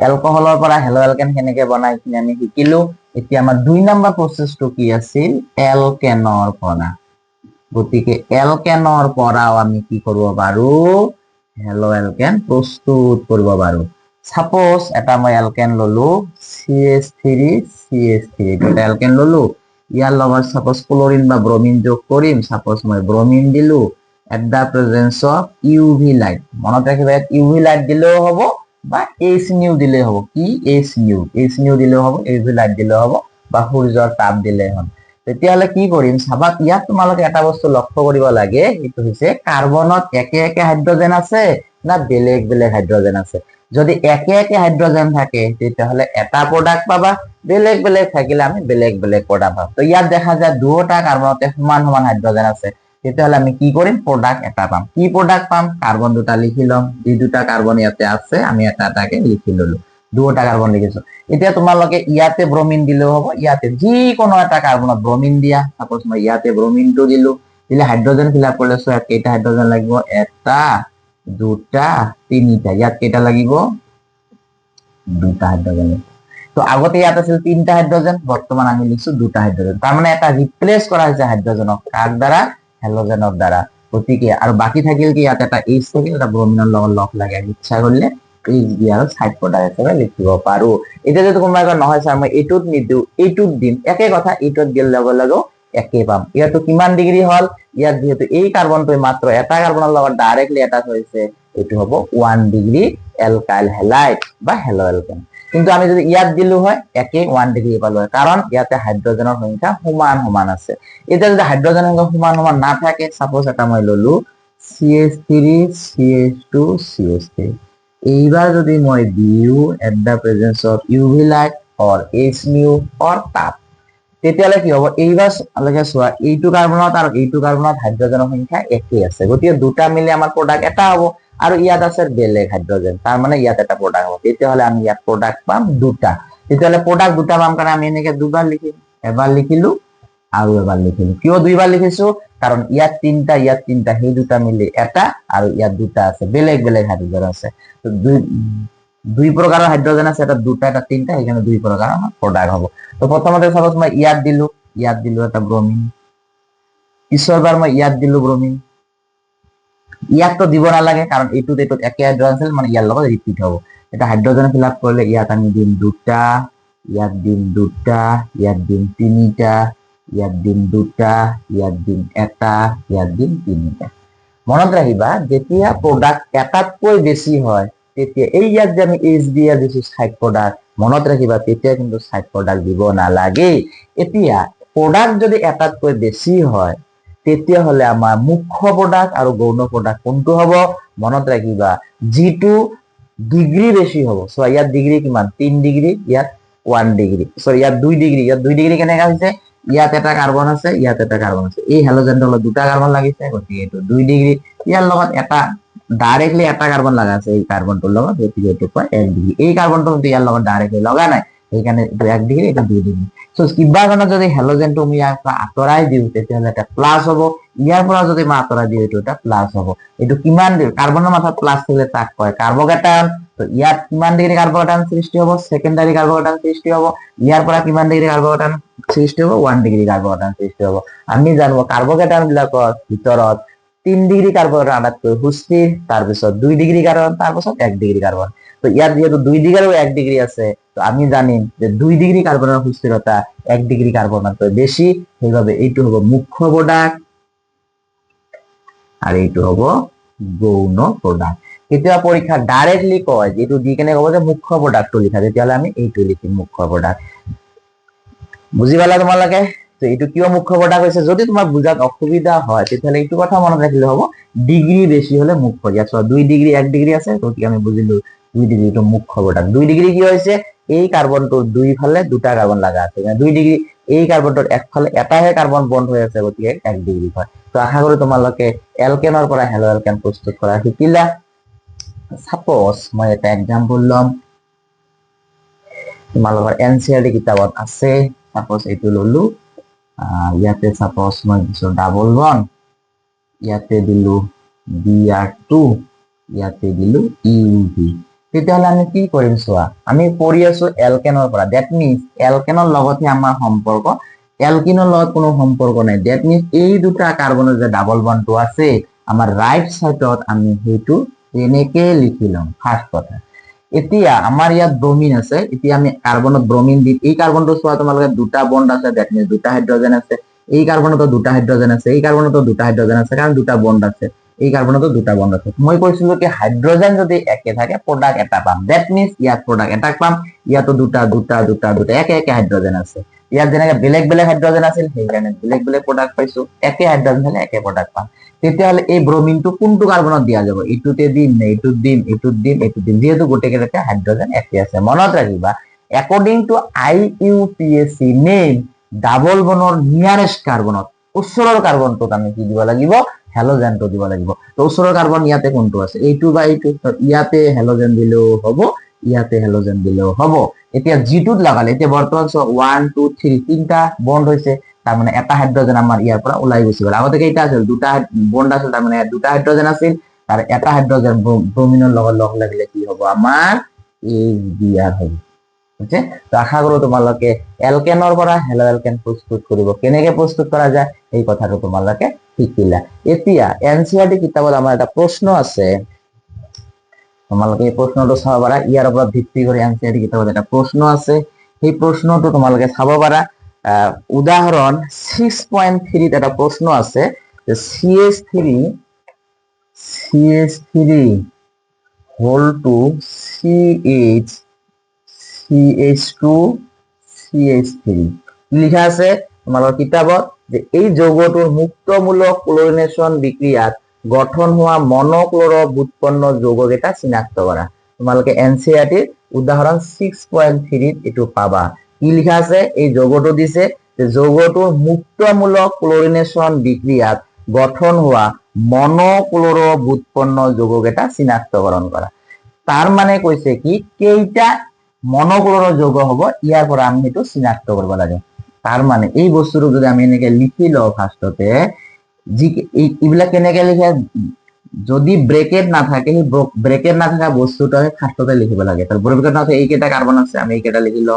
এলকহলৰ পৰা হেলো এলকেন কেনেকে বনাই এইখিনি আমি শিকিলো। এতিয়া আমাৰ 2 নম্বৰ প্ৰচেছটো কি আছিল? এলকেনৰ পৰা। গতিকে এলকেনৰ পৰাও আমি কি কৰিব পাৰো? হেলো এলকেন প্ৰস্তুত কৰিব পাৰো। সাপোজ এটা মই এলকেন ললো CH3CH3 এটা এলকেন ললো, ইয়াৰ লগত সাপোজ ক্লোৰিন বা ব্ৰোমিন যোগ কৰিম। সাপোজ মই ব্ৰোমিন দিলো at the presence of UV light. মনত ৰাখিবা ইয়াত ইউভি লাইট দিলেও হ'ব বা এইচ নিউ দিলেও হ'ব। কি? এইচ নিউ দিলেও হ'ব, ইউভি লাইট দিলেও হ'ব বা সূৰ্যৰ তাপ দিলেও হ'ব। তেতিয়াহ'লে কি কৰিম চাবা, ইয়াত তোমালোকে এটা বস্তু লক্ষ্য কৰিব লাগে, এইটো হৈছে কাৰ্বনত একে একে হাইড্ৰজেন আছে না বেলেগ বেলেগ হাইড্ৰজেন আছে। যদি একে একে হাইড্ৰজেন থাকে তেতিয়াহ'লে এটা প্ৰডাক্ট পাবা, বেলেগ বেলেগ থাকিলে আমি বেলেগ বেলেগ প্ৰডাক্ট পাম। তো ইয়াত দেখা যায় দুটা কাৰ্বনতে সমান সমান হাইড্ৰজেন আছে, তেতিয়াহ'লে আমি কি কৰিম? প্ৰডাক্ট এটা পাম। কি প্ৰডাক্ট পাম? কাৰ্বন দুটা লিখি ল'ম, যি দুটা কাৰ্বন ইয়াতে আছে আমি এটা এটাকে লিখি ললো, দুটা কাৰ্বন লিখিছো। এতিয়া তোমালোকে ইয়াতে ব্ৰোমিন দিলেও হ'ব, ইয়াতে যিকোনো এটা কাৰ্বনত ব্ৰোমিন দিয়া। সাপোজ মই ইয়াতে ব্ৰোমিনটো দিলো, দিলে হাইড্ৰজেন ফিল আপ কৰিলে ইয়াত কেইটা হাইড্ৰজেন লাগিব? এটা, দুটা, তিনিটা। ইয়াত কেইটা লাগিব? দুটা হাইড্ৰজেন। তো আগতে ইয়াত আছিল 3টা হাইড্ৰজেন, বৰ্তমান আমি লিখছো 2টা হাইড্ৰজেন। তাৰ মানে এটা ৰিপ্লেস কৰা হৈছে হাইড্ৰজেনক কাৰ দ্বাৰা? হেলোজেনৰ দ্বাৰা। গতিকে আৰু বাকি থাকিল কি? ইয়াত এটা এইচ থাকিল, এটা ব্ৰোমিনৰ লগত লগ লাগাই ইচ্ছা কৰিলে এইচ দিয়া আৰু সাইড প্ৰডাক্ট হিচাপে লিখিব পাৰো। এতিয়া যদি কোনোবা এবাৰ নহয় স্যাৰ মই এইটোত নিদিও এইটোত দিম, একে কথা, এইটোত দিলে লগে লগে একে পাম। ইয়াতো কিমান ডিগ্ৰী হল? ইয়াত যেহেতু এই কাৰ্বনটো মাত্ৰ এটা কাৰ্বনৰ লগত ডাইৰেক্টলি এটাচ হৈছে, এইটো হ'ব 1 ডিগ্ৰী এলকাইল হেলাইড বা হেলো এলকেন। কিন্তু আমি যদি ইয়াত দিলো হয় একে 1 ডিগ্ৰী পালো হয়, কাৰণ ইয়াতে হাইড্ৰজেনৰ সংখ্যা সমান সমান আছে। এতিয়া যদি হাইড্ৰজেনৰ সংখ্যা সমান সমান না থাকে, সাপোজ এটা মই ললো CH3CH2CH3, এইবাৰ যদি মই দিও at the presence of UV light or h nu or তাপ, তেতিয়াহ'লে কি হ'ব? এইবাৰ চোৱা এইটো কাৰ্বনত আৰু এইটো কাৰ্বনত হাইড্ৰজেনৰ সংখ্যা একেই আছে, গতিকে দুটা মিলি আমাৰ প্ৰডাক্ট এটা হ'ব। আৰু ইয়াত আছে বেলেগ হাইড্ৰজেন, তাৰ মানে ইয়াত এটা প্ৰডাক্ট হ'ব। তেতিয়াহ'লে আমি ইয়াত প্ৰডাক্ট পাম দুটা। তেতিয়াহ'লে প্ৰডাক্ট দুটা পাম কাৰণে আমি এনেকে দুবাৰ লিখিম, এবাৰ লিখিলো আৰু এবাৰ লিখিলো। কিয় দুইবাৰ লিখিছো? কাৰণ ইয়াত 3টা ইয়াত 3টা, সেই দুটা মিলি এটা, আৰু ইয়াত দুটা আছে, বেলেগ বেলেগ হাইড্ৰজেন আছে। তো দুই প্ৰকাৰৰ হাইড্ৰজেন আছে, এটা দুটা এটা 3টা, সেইকাৰণে দুই প্ৰকাৰৰ আমাৰ প্ৰডাক্ট হ'ব। তো প্ৰথমতে সাপোজ মই ইয়াত দিলো এটা ব্ৰোমিন, পিছৰবাৰ মই ইয়াত দিলো ব্ৰোমিন। ইয়াত তো দিব নালাগে কাৰণ এইটোত একে হাইড্ৰজেন আছিল, মানে ইয়াৰ লগত ৰিপিট হ'ব। এটা হাইড্ৰজেন ফিল আপ কৰিলে ইয়াত আমি দিম দুটা, ইয়াত দিম দুটা, ইয়াত দিম 3টা, ইয়াত দিম দুটা, ইয়াত দিম এটা, ইয়াত দিম 3টা। মনত ৰাখিবা যেতিয়া প্ৰডাক্ট এটাতকৈ বেছি হয় তেতিয়া এই ইয়াত যে আমি এইচ দিয়া দিছো সাইড প্ৰডাক্ট, মনত ৰাখিবা তেতিয়া কিন্তু সাইড প্ৰডাক্ট দিব নালাগে। এতিয়া প্ৰডাক্ট যদি এটাতকৈ বেছি হয় তেতিয়াহ'লে আমাৰ মুখ্য প্ৰডাক্ট আৰু গৌণ প্ৰডাক্ট কোনটো হ'ব? মনত ৰাখিবা যিটো ডিগ্ৰী বেছি হ'ব। সো ইয়াত ডিগ্ৰী কিমান? 3 ডিগ্ৰী, ইয়াত 1 ডিগ্ৰী, সৰি ইয়াত 2 ডিগ্ৰী, ইয়াত 2 ডিগ্ৰী কেনেকা হৈছে? ইয়াত এটা কাৰ্বন আছে, ইয়াত এটা কাৰ্বন আছে, এই হেলোজেনটোৰ লগত দুটা কাৰ্বন লাগিছে, গতিকে এইটো 2 ডিগ্ৰী। ইয়াৰ লগত এটা ডাইৰেক্টলি এটা কাৰ্বন লাগা আছে এই কাৰ্বনটোৰ লগত, গতিকে এইটো কয় 1 ডিগ্ৰী। এই কাৰ্বনটো কিন্তু ইয়াৰ লগত ডাইৰেক্টলি লগা নাই, এইখানে এইটো 1 ডিগ্ৰী এইটো 2 ডিগ্ৰী সো কিবা কাৰণে যদি হেলোজেনটো আমি ইয়াৰ পৰা আঁতৰাই দিওঁ তেতিয়াহ'লে এটা প্লাছ হ'ব ইয়াৰ পৰা যদি মই আঁতৰাই দিওঁ এইটো এটা প্লাছ হ'ব এইটো কিমান কাৰ্বনৰ মাথাত প্লাছ থাকিলে তাক কয় কাৰ্বকেটায়ন তো ইয়াত কিমান ডিগ্ৰী কাৰ্বকেটায়ন সৃষ্টি হ'ব সেকেন্ডাৰী কাৰ্বকেটায়ন সৃষ্টি হ'ব ইয়াৰ পৰা কিমান ডিগ্ৰী কাৰ্বকেটায়ন সৃষ্টি হ'ব 1 ডিগ্ৰী কাৰ্বকেটায়ন সৃষ্টি হ'ব আমি জানো কাৰ্বকেটায়ন বিলাকৰ ভিতৰত 3 ডিগ্ৰী কাৰ্বন আটাইতকৈ সুস্থিৰ তাৰপিছত 2 ডিগ্ৰী কাৰ্বন তাৰপিছত 1 ডিগ্ৰী কাৰ্বন তো ইয়াত যেহেতু 2 ডিগ্ৰী আৰু 1 ডিগ্ৰী আছে তো আমি জানিম যে 2 ডিগ্ৰী কাৰ্বনৰ সুস্থিৰতা 1 ডিগ্ৰী কাৰ্বনতকৈ বেছি সেইভাবে এইটো হ'ব মুখ্য প্ৰডাক্ট আৰ এইটো হ'ব গৌণ প্ৰডাক্ট কেতিয়াবা পৰীক্ষা ডাইৰেক্টলি কয় যে এইটো দি কেনে ক'ব যে মুখ্য প্ৰডাক্টটো লিখা তেতিয়াহ'লে আমি এইটো লিখিম মুখ্য প্ৰডাক্ট বুজি পালা তোমালোকে তো এইটো কিয় মুখ্য প্ৰডাক্ট হৈছে যদি তোমাৰ বুজাত অসুবিধা হয় তেতিয়াহ'লে এইটো কথা মনত ৰাখিলে হ'ব ডিগ্ৰী বেছি হলে মুখ্য ইয়াত 2 ডিগ্ৰী 1 ডিগ্ৰী আছে তো কি আমি বুজিলো 2 ডিগ্ৰী তো মুখ্য প্ৰডাক্ট 2 ডিগ্ৰী কি হৈছে এই কাৰ্বনটোৰ দুই ফালে দুটা কাৰ্বন লাগা আছে 2 ডিগ্ৰী এই কাৰ্বনটোৰ একফালে এটাহে কাৰ্বন বন্ড হৈ আছে গতিকে 1 ডিগ্ৰী হয় তো আশা কৰো তোমালোকে এলকেনৰ পৰা হেলো এলকেন প্ৰস্তুত কৰা শিকিলা সাপোজ মই এটা এক্সাম্পল লম তোমালোকৰ এনসিআরটি কিতাপত আছে সাপোজ এইটো ললো ইয়াতে সাপোজ মই দিছো ডাবল বন্ড ইয়াতে দিলো Br2 ইয়াতে দিলো ইউভি তেতিয়াহ'লে আমি কি কৰিম চোৱা আমি পঢ়ি আছো এলকেনৰ পৰা দ্যাট মিন্স এলকেনৰ লগতে আমাৰ সম্পৰ্ক এলকিনৰ লগত কোনো সম্পৰ্ক নাই দ্যাট মিন্স এই দুটা কাৰ্বনৰ যে ডাবল বন্ডটো আছে আমাৰ ৰাইট সাইডত আমি হেতু এনেকে লিখি লম ফাৰ্স্ট কথা এতিয়া আমাৰ ইয়াত ব্ৰোমিন আছে এতিয়া আমি কাৰ্বনত ব্ৰোমিন দি এই কাৰ্বনটো চোৱা তোমালোকে দুটা বন্ড আছে দ্যাট মিন্স দুটা হাইড্ৰোজেন আছে এই কাৰ্বনতো দুটা হাইড্ৰোজেন আছে এই কাৰ্বনতো দুটা হাইড্ৰোজেন আছে কাৰণ দুটা বন্ড আছে এই কাৰ্বনতো দুটা বন্ড আছে মই কৈছিলো কি হাইড্ৰোজেন যদি একে থাকে প্ৰডাক্ট এটা পাম দ্যাট মিন্স ইয়াত প্ৰডাক্ট এটা পাম ইয়াতো দুটা একে একে হাইড্ৰোজেন আছে ইয়াত যেনেকে বেলেগ বেলেগ হাইড্ৰোজেন আছিল সেইকাৰণে বেলেগ বেলেগ প্ৰডাক্ট পাইছো একে হাইড্ৰোজেন হলে একে প্ৰডাক্ট পাম তেতিয়াহ'লে এই ব্ৰোমিনটো কোনটো কাৰ্বনত দিয়া যাব এইটোতে দিম নে এইটোত দিম যেহেতু গোটেইকেইটা হাইড্ৰোজেন একে আছে মনত ৰাখিবা according to IUPAC name double বন্ডৰ নিয়াৰেস্ট কাৰ্বনত ওচৰৰ কাৰ্বনটোত আমি কি দিব লাগিব হেলোজেনটো দিব লাগিব তো ওচৰৰ কাৰ্বন ইয়াতে কোনটো আছে এইটো বা এইটো ইয়াতে হেলোজেন দিলেও হ'ব ইয়াতে হেলোজেন দিলেও হ'ব এতিয়া জিটোত লাগালে এতিয়া বৰ্তমান 1 2 3 তিনটা বন্ড হৈছে তাৰ মানে এটা হাইড্ৰোজেন আমাৰ ইয়াৰ পৰা ওলাই গৈছে আগতে কেইটা আছিল দুটা বন্ড আছিল তাৰ মানে দুটা হাইড্ৰোজেন আছিল আৰ এটা হাইড্ৰোজেন ব্ৰোমিনৰ লগত লগ লাগিলে কি হ'ব আমাৰ HBr হ'ব বুঝছে তো আশা কৰো তোমালোকে এলকেনৰ পৰা হেলো এলকেন প্ৰস্তুত কৰিব কেনেকৈ প্ৰস্তুত কৰা যায় এই কথাটো তোমালোকে শিকিলা এতিয়া এনসিআৰটি কিতাপত আমাৰ এটা প্ৰশ্ন আছে তোমালোকে এই প্ৰশ্নটো চাব পাৰা ইয়াৰ ওপৰত ভিত্তি কৰি এনসিআৰটি কিতাপত এটা প্ৰশ্ন আছে সেই প্ৰশ্নটো তোমালোকে চাব পাৰা উদাহৰণ 6.3 এটা প্ৰশ্ন আছে যে CH3 whole to CH2 CH3 লিখা আছে তোমালোকৰ কিতাপত যে এই যৌগটোৰ মুক্তমূলক ক্লোৰিনেশন বিক্ৰিয়াত গঠন হোৱা মনোক্লোৰ উৎপন্ন যৌগকেইটা চিনাক্ত কৰা তোমালোকে এনসিআৰটিৰ উদাহৰণ 6.3 এটো পাবা কি লিখা আছে এই যৌগটো দিছে যে যৌগটোৰ মুক্তমূলক ক্লোৰিনেশন বিক্ৰিয়াত গঠন হোৱা মনোক্লোৰ উৎপন্ন যৌগকেইটা চিনাক্তকৰণ কৰা তাৰ মানে কৈছে কি কেইটা মনোক্লোৰ যৌগ হ'ব ইয়াৰ পৰা আমি এটো চিনাক্ত কৰিব লাগে তাৰ মানে এই বস্তুটো যদি আমি এনেকে লিখি লও ফাৰ্স্টতে জি এইবিলাক কেনেকে লিখে যদি ব্রেকেট না থাকে সেই ব্রেকেট না থাকা বস্তুটো আমি ফার্স্টতে লিখিব লাগে তার ব্রেকেট না থাকে এইকেইটা কার্বন আছে আমি এইকেইটা লিখিলো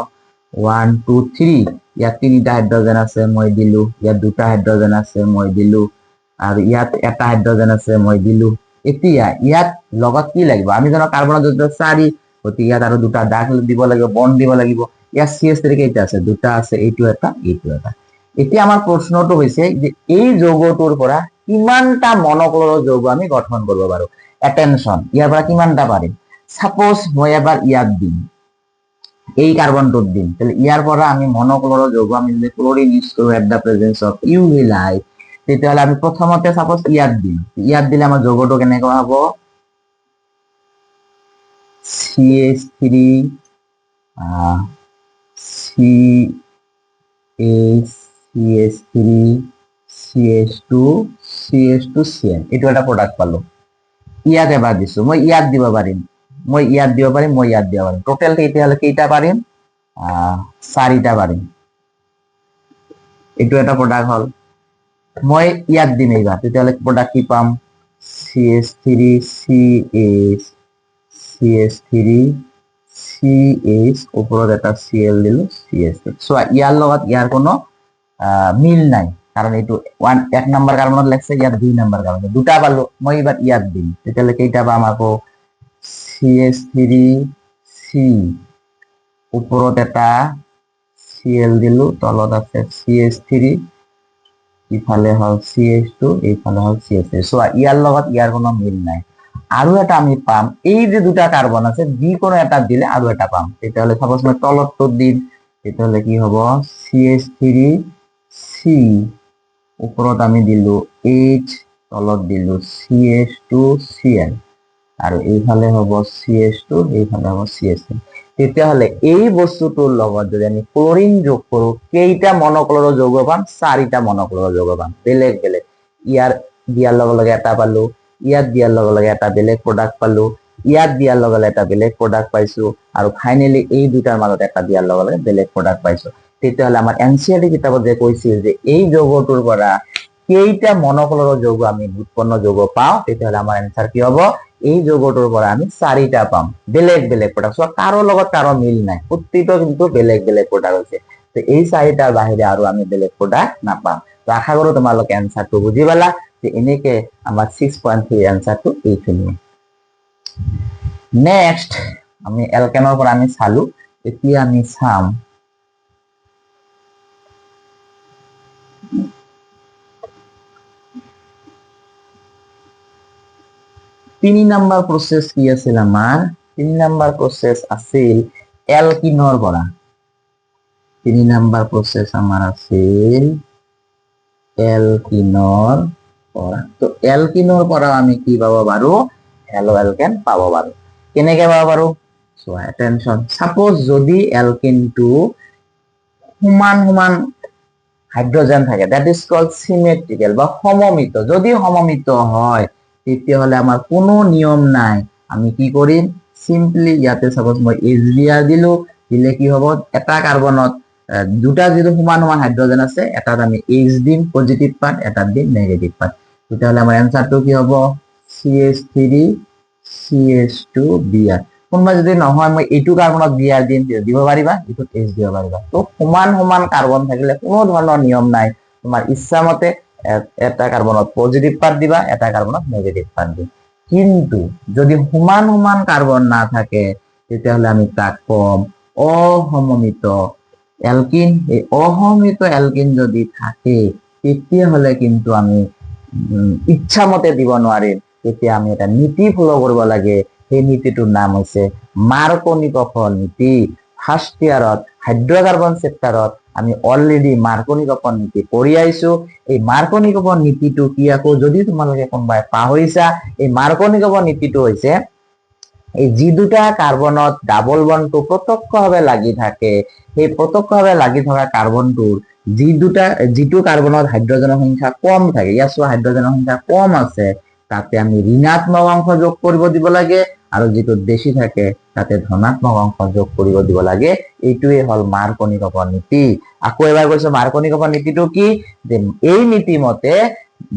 1 2 3 ইয়াত তিনিটা হাইড্ৰোজেন আছে মই দিলো ইয়াত দুটা হাইড্ৰোজেন আছে মই দিলো আৰ ইয়াত এটা হাইড্ৰোজেন আছে মই দিলো এতিয়া ইয়াত লগত কি লাগিব আমি জানো কাৰ্বনৰ যদি 4 গতিকে ইয়াত আৰু দুটা দাগ দিব লাগিব বন্ড দিব লাগিব ইয়াত CH3 কেইটা আছে দুটা আছে এইটো এটা এতিয়া আমাৰ প্ৰশ্নটো হৈছে যে এই যৌগটোৰ পৰা কিমানটা মনোক্লোৰ যৌগ আমি গঠন কৰিব পাৰো অ্যাটেনশন ইয়াৰ পৰা কিমানটা পাৰিম সাপোজ মই এবাৰ ইয়াত দিম এই কাৰ্বনটোত দিম তাহলে ইয়াৰ পৰা আমি মনোক্লোৰ যৌগ আমি যদি ক্লোৰিন ইউজ কৰো at the presence of UV light তেতিয়াহ'লে আমি প্ৰথমতে সাপোজ ইয়াত দিম ইয়াত দিলে আমাৰ যৌগটো কেনেকুৱা হ'ব CH3 CH3 CH2 CN এইটো এটা প্ৰডাক্ট পালো ইয়াত এবাৰ দিছো মই ইয়াত দিব পাৰিম টোটাল তেতিয়াহ'লে কেইটা পাৰিম চাৰিটা পাৰিম। এইটো এটা প্ৰডাক্ট হল। মই ইয়াত দিম এইবাৰ, তেতিয়াহ'লে প্ৰডাক্ট কি পাম? CH3CH CH3 CH ওপৰত এটা Cl দিলো CH3। চোৱা ইয়াৰ লগত ইয়াৰ কোনো মিল নাই, কাৰণ এইটো 1 নম্বৰ কাৰ্বনত লাগছে, ইয়াত 2 নম্বৰ কাৰ্বন, দুটা পালো। মই এবাৰ ইয়াত দিম, তেতিয়াহ'লে কেইটা পাম? আকৌ CH3C ওপৰত এটা Cl দিলো, তলত আছে CH3, ইফালে হল CH2, এইফালে হল CH3। চোৱা ইয়াৰ লগত ইয়াৰ কোনো মিল নাই। আৰু এটা আমি পাম, এই যে দুটা কাৰ্বন আছে যিকোনো এটা দিলে আৰু এটা পাম। তেতিয়াহ'লে সাপোজ মই তলতটো দিম, তেতিয়াহ'লে কি হ'ব? CH3C ওপৰত আমি দিলো H, তলত দিলো CH2Cl, আৰু এইফালে হ'ব CH2, এইফালে হ'ব CH3। তেতিয়াহ'লে এই বস্তুটোৰ লগত যদি আমি ক্লোৰিন যোগ কৰো, কেইটা মনোক্লৰৰ যৌগ পাম? 4টা মনোক্লৰৰ যৌগ পাম, বেলেগ বেলেগ। ইয়াৰ দিয়াৰ লগে লগে এটা পালো, ইয়াত দিয়াৰ লগে লগে এটা বেলেগ প্ৰডাক্ট পালো, ইয়াত দিয়াৰ লগে লগে এটা বেলেগ প্ৰডাক্ট পাইছো, আৰু ফাইনেলি এই দুটাৰ মাজত এটা দিয়াৰ লগে লগে বেলেগ প্ৰডাক্ট পাইছো। তেতিয়াহ'লে আমাৰ NCERT কিতাপত যে কৈছিল যে এই যৌগটোৰ পৰা কেইটা মনোক্লৰৰ যৌগ আমি উৎপন্ন যৌগ পাওঁ, তেতিয়াহ'লে আমাৰ এনসাৰ কি হ'ব? এই যৌগটোৰ পৰা আমি 4টা পাম, বেলেগ বেলেগ প্ৰডাক্ট। কাৰো লগত কাৰো মিল নাই, প্ৰত্যেকটো কিন্তু বেলেগ বেলেগ প্ৰডাক্ট হৈছে। তো এই 4টাৰ বাহিৰে আৰু আমি বেলেগ প্ৰডাক্ট নাপাম। তো আশা কৰো তোমালোকে এনসাৰটো বুজি পালা, যে এনেকে আমাৰ 6.3 এনসাৰটো এইখিনিয়ে। নেক্সট আমি এলকেনৰ পৰা আমি চালো, এতিয়া আমি চাম তিনি নাম্বাৰ প্ৰসেস কি আছিল আমাৰ? 3 নাম্বাৰ প্ৰসেস আছিল এলকিনৰ পৰা। 3 নাম্বাৰ প্ৰসেস আমাৰ আছিল এলকিনৰ পৰা। তো এলকিনৰ পৰা আমি কি পাব পাৰো? হ্যালো এলকেন পাব পাৰো। কেনেকে পাব পাৰো? সো অ্যাটেনশন, সাপোজ যদি এলকেনটো সমান সমান হাইড্রোজেন থাকে, দ্যাট ইজ কল্ড সিমেট্রিক্যাল বা সমমিত। যদি সমমিত হয় তেতিয়াহ'লে আমাৰ কোনো নিয়ম নাই, আমি কি কৰিম? সিম্পলি ইয়াতে সাপোজ মই HBr দিলো, দিলে কি হ'ব? এটা কাৰ্বনত দুটা যেটো সমান সমান হাইড্রোজেন আছে, এটাত আমি H দিম পজিটিভ পার্ট, এটাত দিম নেগেটিভ পার্ট। তেতিয়াহ'লে আমাৰ এনসারটো কি হ'ব? CH3 CH2Br। কোনোবা যদি নহয় মই এইটো কাৰ্বনত Br দিম, দিব পাৰিবা, এইটোত H দিব পাৰিবা। তো সমান সমান কাৰ্বন থাকিলে কোনো ধৰণৰ নিয়ম নাই, তোমাৰ ইচ্ছা মতে এটা কাৰ্বনত পজিটিভ পাৰ্ট দিবা, এটা কাৰ্বনত নেগেটিভ পার্ট দিবা। কিন্তু যদি সমান সমান কার্বন না থাকে, তেতিয়াহ'লে আমি তাক কম অসমমিত এলকিন। এই অসমমিত এলকিন যদি থাকে, তেতিয়াহ'লে কিন্তু আমি ইচ্ছা মতে দিব নোৱাৰিম। তেতিয়া আমি এটা নীতি ফলো কৰিব লাগে। সেই নীতিটোৰ নাম হৈছে মাৰ্কনিকফৰ নীতি। ফাৰ্ষ্ট ইয়াৰত হাইড্ৰকাৰ্বন চেপ্টাৰত আমি অলৰেডি মাৰ্কনিকফৰ নীতি পঢ়ি আহিছো। এই মাৰ্কনিকফৰ নীতিটো কি, আকৌ যদি তোমালোকে কোনোবাই পাহৰিছা, এই মাৰ্কনিকফৰ নীতিটো হৈছে এই যি দুটা কাৰ্বনত ডাবল বন্ডটো প্ৰত্যক্ষভাৱে লাগি থাকে, সেই প্ৰত্যক্ষভাৱে লাগি থকা কাৰ্বনটোৰ যিটো কাৰ্বনত হাইড্ৰজেনৰ সংখ্যা কম থাকে, ইয়াত চোৱা হাইড্ৰজেনৰ সংখ্যা কম আছে, তাতে আমি ঋণাত্মক অংশ যোগ কৰিব দিব লাগে, আৰু যিটো বেছি থাকে তাতে ধনাত্মক অংশ যোগ কৰিব দিব লাগে। এইটোৱে হল মাৰ্কনিকফৰ নীতি। আকৌ এবাৰ কৈছো, মাৰ্কনিকফৰ নীতিটো কি? যে এই নীতি মতে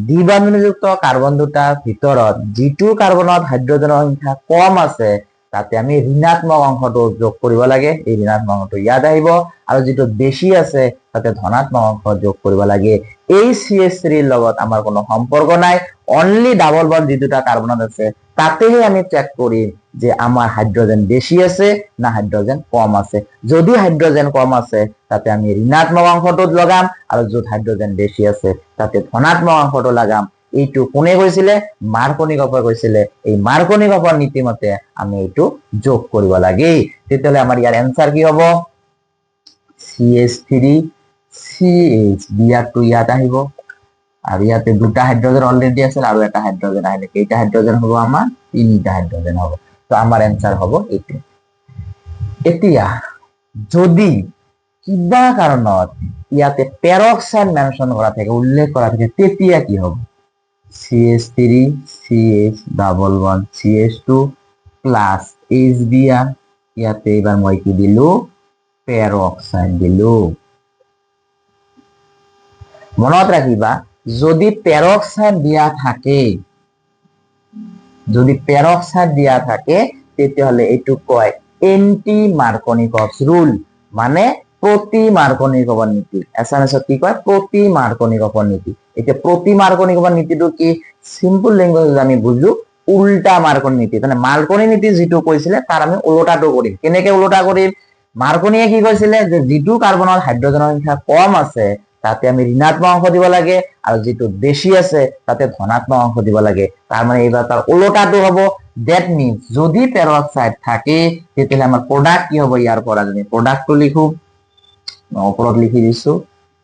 দ্বিবন্ধনযুক্ত কাৰ্বন দুটাৰ ভিতৰত যিটো কাৰ্বনত হাইড্ৰজেনৰ সংখ্যা কম আছে, তাতে আমি ঋণাত্মক অংশটো যোগ কৰিব লাগে। এই ঋণাত্মক অংশটো ইয়াত আহিব, আৰু যিটো বেছি আছে তাতে ধনাত্মক অংশ যোগ কৰিব লাগে। এই CH3 লগত আমাৰ কোনো সম্পৰ্ক নাই, অনলি ডাবল বন্ড যি দুটা কাৰ্বনত আছে তাতেহে আমি চেক কৰিম যে আমাৰ হাইড্ৰোজেন বেশি আছে না হাইড্ৰোজেন কম আছে। যদি হাইড্ৰোজেন কম আছে তাতে আমি ঋণাত্মক অংশটো লগাম, আৰু য'ত হাইড্ৰোজেন বেশি আছে তাতে ধনাত্মক অংশটো লাগাম। এইটো কোনে কৈছিলে? মাৰ্কনিকফে কৈছিলে। এই মাৰ্কনিকফৰ নীতি মতে আমি এইটো যোগ কৰিব লাগে। তেতিয়াহ'লে আমাৰ ইয়াৰ এনসাৰ কি হ'ব? CH3 CH, Br2 ইয়াত আহিব, আর ইয়াতে দুটা হাইড্রোজেন অলরেডি আছে, আর একটা হাইড্রোজেন আহিলে কেইটা হাইড্রোজেন হবো? আমার 3টা হাইড্রোজেন হবো। তো আমার এনসার হবো এইটো। এতিয়া যদি কিবা কাৰণত ইয়াতে পেৰক্সাইড মেনশন কৰা থাকে, উল্লেখ কৰা থাকে, তেতিয়া কি হ'ব? CH3 CH double bond CH2 plus HBr, ইয়াতে এবার মই কি দিলো? পেৰক্সাইড দিলো। মনত ৰাখিবা যদি পেৰক্সাইড দিয়া থাকে, তেতিয়াহ'লে এইটো কয় এন্টি মাৰ্কনিকভছ ৰুল, মানে প্ৰতি মাৰ্কনিকভৰ নীতি। এছামিছত কি কয়? প্ৰতি মাৰ্কনিকভৰ নীতি। এতিয়া প্ৰতি মাৰ্কনিকভৰ নীতিটো কি? চিম্পল লেংগুৱেজত আমি বুজো উল্টা মাৰ্কনি নীতি। মানে মাৰ্কনি নীতি যিটো কৈছিলে তাৰ আমি ওলোটাটো কৰিম। কেনেকে ওলোটা কৰিম? মাৰ্কনিয়ে কি কৈছিলে যে যিটো কাৰ্বনৰ হাইড্ৰজেনৰ সংখ্যা কম আছে তাতে আমি ঋণাত্মক অংশ দিব লাগে, আৰু যিটো বেছি আছে তাতে ধনাত্মক অংশ দিব লাগে। তাৰ মানে এইবাৰ তাৰ ওলোটাটো হ'ব। দ্যাট মিন্স যদি পেৰক্সাইড থাকে তেতিয়াহ'লে আমাৰ প্ৰডাক্ট কি হ'ব? ইয়াৰ পৰা যদি প্ৰডাক্টটো লিখো, ওপৰত লিখি দিছো